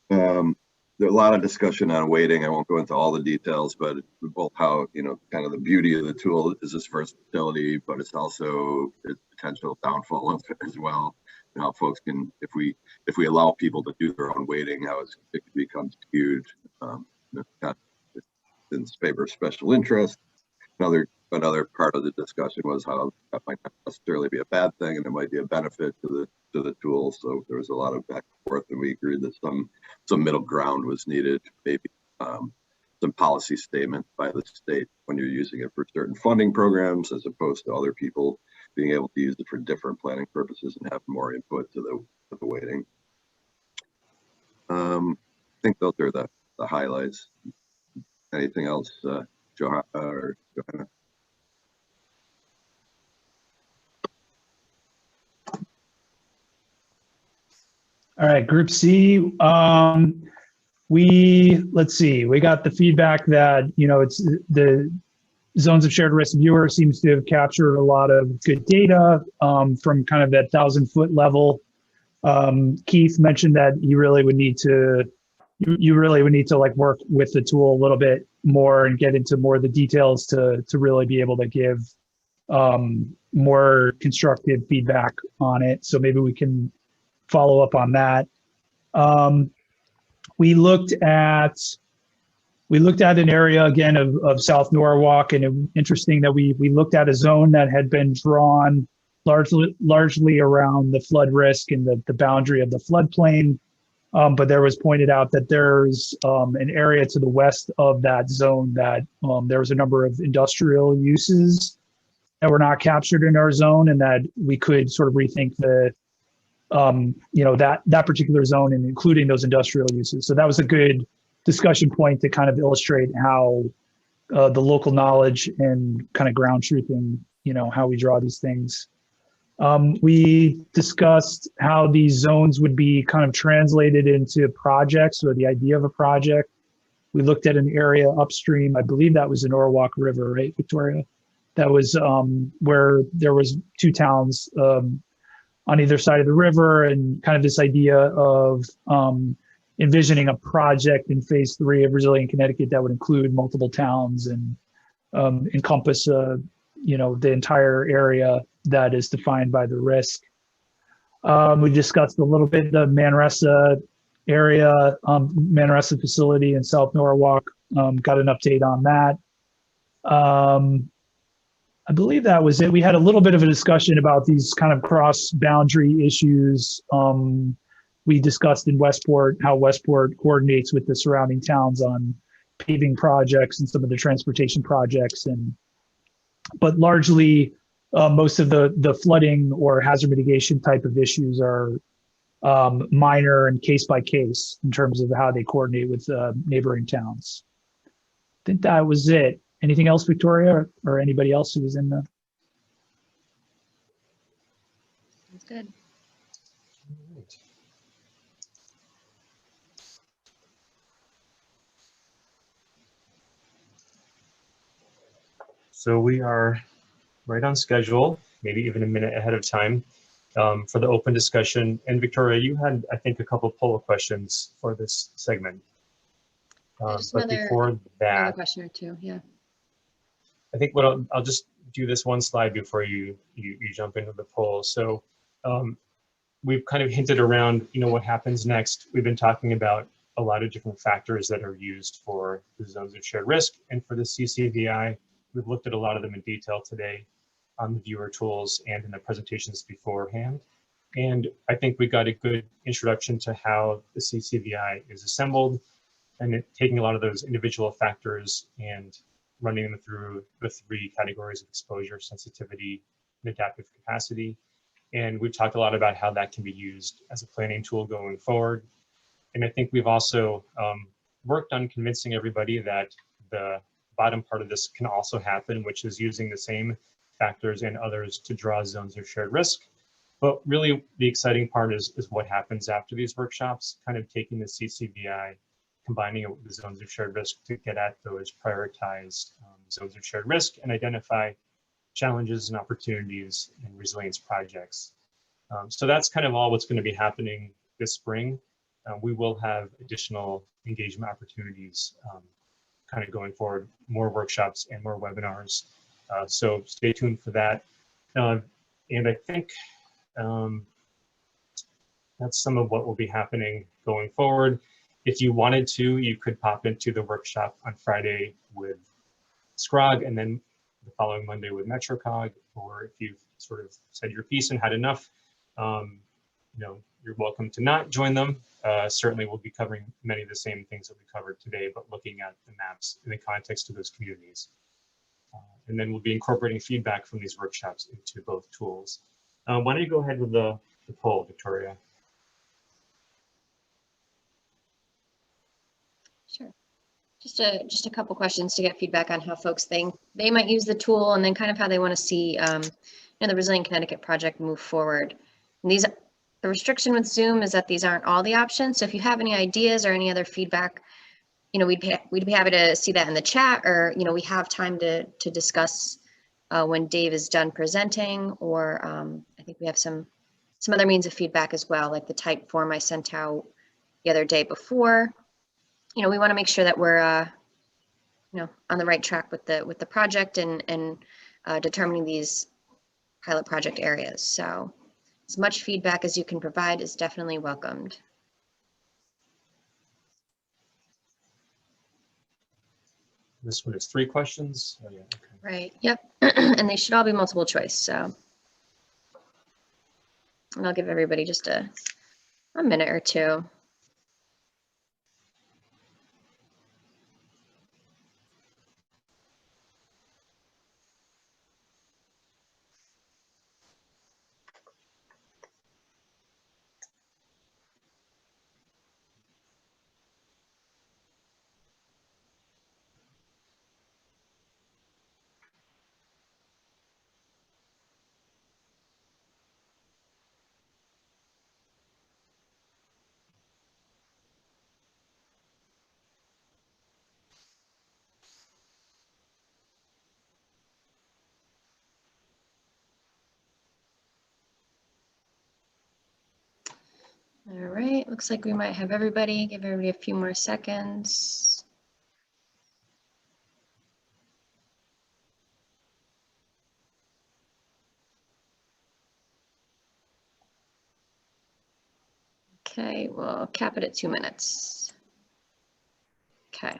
There's a lot of discussion on weighting. I won't go into all the details, but both how, kind of the beauty of the tool is its versatility, but it's also its potential downfall as well. How folks can, if we allow people to do their own weighting, how it can become skewed in favor of special interest. Another part of the discussion was how that might not necessarily be a bad thing, and it might be a benefit to the tool. So there was a lot of back and forth, and we agreed that some middle ground was needed. Maybe some policy statement by the state when you're using it for certain funding programs, as opposed to other people being able to use it for different planning purposes and have more input to the weighting. I think those are the highlights. Anything else, Johanna or Johanna? All right, Group C. Let's see. We got the feedback that it's the zones of shared risk viewer seems to have captured a lot of good data from kind of that 1,000-foot level. Keith mentioned that you really would need to like work with the tool a little bit more and get into more of the details to really be able to give more constructive feedback on it. So maybe we can follow up on that. We looked at an area again of South Norwalk, and it was interesting that we looked at a zone that had been drawn largely around the flood risk and the boundary of the floodplain. But there was pointed out that there's an area to the west of that zone that there was a number of industrial uses that were not captured in our zone, and that we could sort of rethink the, that particular zone and including those industrial uses. So that was a good discussion point to kind of illustrate how the local knowledge and kind of ground truthing, how we draw these things. We discussed how these zones would be kind of translated into projects, or the idea of a project. We looked at an area upstream, I believe that was in Norwalk River, right, Victoria? That was where there was 2 towns on either side of the river, and kind of this idea of envisioning a project in phase 3 of Resilient Connecticut that would include multiple towns and encompass, the entire area that is defined by the risk. We discussed a little bit the Manresa area, Manresa facility in South Norwalk, got an update on that. I believe that was it. We had a little bit of a discussion about these kind of cross-boundary issues. We discussed in Westport how Westport coordinates with the surrounding towns on paving projects and some of the transportation projects, but largely most of the flooding or hazard mitigation type of issues are minor and case by case in terms of how they coordinate with neighboring towns. I think that was it. Anything else, Victoria, or anybody else who was in the? That's good. So we are right on schedule, maybe even a minute ahead of time for the open discussion. And Victoria, you had, I think, a couple of poll questions for this segment. But before that, another question or two, yeah. I think what I'll just do this one slide before you jump into the poll. So we've kind of hinted around, what happens next. We've been talking about a lot of different factors that are used for the zones of shared risk and for the CCVI. We've looked at a lot of them in detail today on the viewer tools and in the presentations beforehand. And I think we got a good introduction to how the CCVI is assembled, and taking a lot of those individual factors and running them through the 3 categories of exposure, sensitivity, and adaptive capacity. And we've talked a lot about how that can be used as a planning tool going forward. And I think we've also worked on convincing everybody that the bottom part of this can also happen, which is using the same factors and others to draw zones of shared risk. But really the exciting part is what happens after these workshops, kind of taking the CCVI, combining it with the zones of shared risk to get at those prioritized zones of shared risk and identify challenges and opportunities in resilience projects. So that's kind of all what's going to be happening this spring. We will have additional engagement opportunities kind of going forward, more workshops and more webinars. So stay tuned for that. And I think that's some of what will be happening going forward. If you wanted to, you could pop into the workshop on Friday with SCROG and then the following Monday with MetroCOG, or if you've sort of said your piece and had enough, you're welcome to not join them. Certainly we'll be covering many of the same things that we covered today, but looking at the maps in the context of those communities. And then we'll be incorporating feedback from these workshops into both tools. Why don't you go ahead with the poll, Victoria? Sure. Just a couple questions to get feedback on how folks think they might use the tool, and then kind of how they want to see the Resilient Connecticut project move forward. And the restriction with Zoom is that these aren't all the options. So if you have any ideas or any other feedback, we'd be happy to see that in the chat, or we have time to discuss when Dave is done presenting, or I think we have some other means of feedback as well, like the type form I sent out the other day before. We want to make sure that we're on the right track with the project and determining these pilot project areas. So as much feedback as you can provide is definitely welcomed. This one is 3 questions. Oh, yeah, okay. Right. Yep. And they should all be multiple choice. So, and I'll give everybody just a minute or two. All right, looks like we might have everybody. Give everybody a few more seconds. Okay, we'll cap it at 2 minutes. Okay.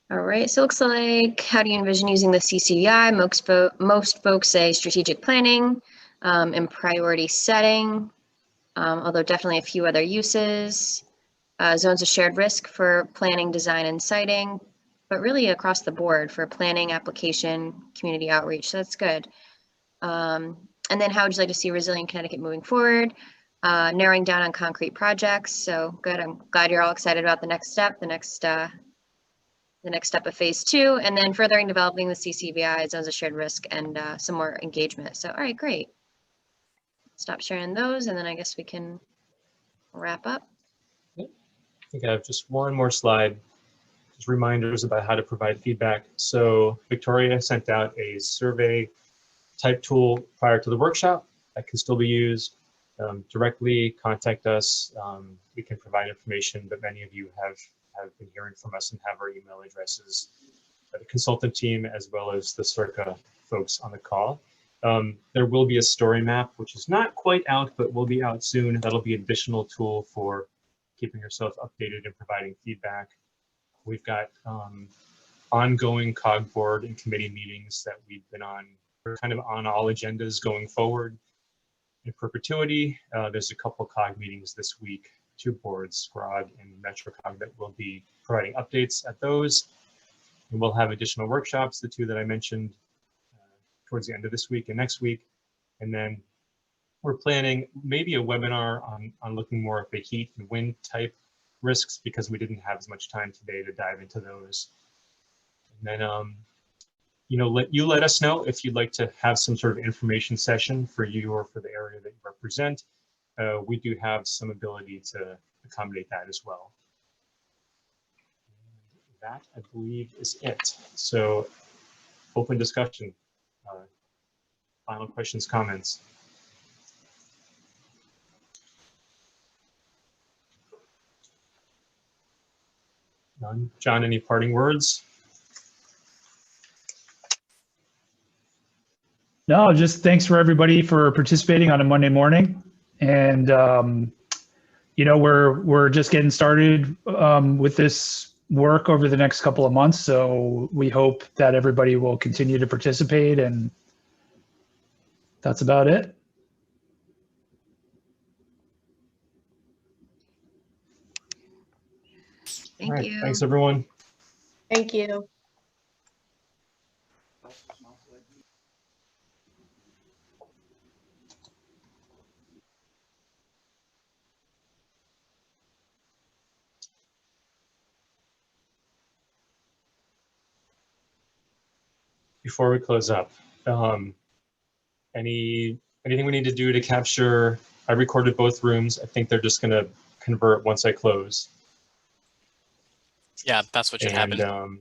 All right, so it looks like, how do you envision using the CCVI? Most folks say strategic planning and priority setting, although definitely a few other uses. Zones of shared risk for planning, design, and siting, but really across the board for planning, application, community outreach, so that's good. And then how would you like to see Resilient Connecticut moving forward? Narrowing down on concrete projects, so good. I'm glad you're all excited about the next step, the next step of phase 2, and then furthering developing the CCVI, zones of shared risk, and some more engagement. So, all right, great. Stop sharing those, and then I guess we can wrap up. I think I have just one more slide, just reminders about how to provide feedback. So Victoria sent out a survey type tool prior to the workshop that can still be used. Directly contact us. We can provide information, but many of you have been hearing from us and have our email addresses. The consultant team, as well as the CIRCA folks on the call. There will be a story map, which is not quite out, but will be out soon. That'll be an additional tool for keeping yourself updated and providing feedback. We've got ongoing COG board and committee meetings that we've been on. We're kind of on all agendas going forward in perpetuity. There's a couple COG meetings this week, 2 boards, SCROG and MetroCOG, that will be providing updates at those. And we'll have additional workshops, the 2 that I mentioned, towards the end of this week and next week. And then we're planning maybe a webinar on looking more at the heat and wind type risks, because we didn't have as much time today to dive into those. And then, you know, let us know if you'd like to have some sort of information session for you or for the area that you represent. We do have some ability to accommodate that as well. And that, I believe, is it. So open discussion. Final questions, comments? None. John, any parting words? No, just thanks for everybody for participating on a Monday morning. And, you know, we're just getting started with this work over the next couple of months. So we hope that everybody will continue to participate, and that's about it. Thank you. Thanks, everyone. Thank you. Before we close up, anything we need to do to capture? I recorded both rooms. I think they're just going to convert once I close. Yeah, that's what should happen.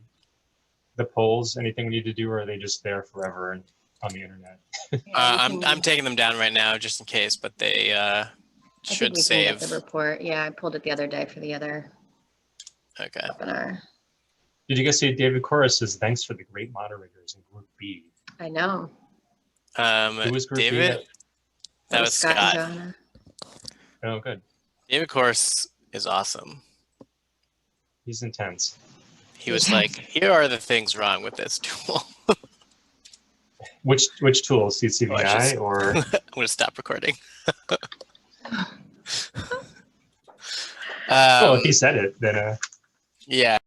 The polls, anything we need to do, or are they just there forever and on the internet? I'm taking them down right now just in case, but they should save. The report. Yeah, I pulled it the other day for the other Okay. webinar. Did you guys see David Corris says thanks for the great moderators in Group B? I know. Who was Group David? B? That was Scott. Johanna. Oh, good. David Corris is awesome. He's intense. He was like, here are the things wrong with this tool. Which tool? CCVI or? I'm going to stop recording. Well, if he said it, then yeah.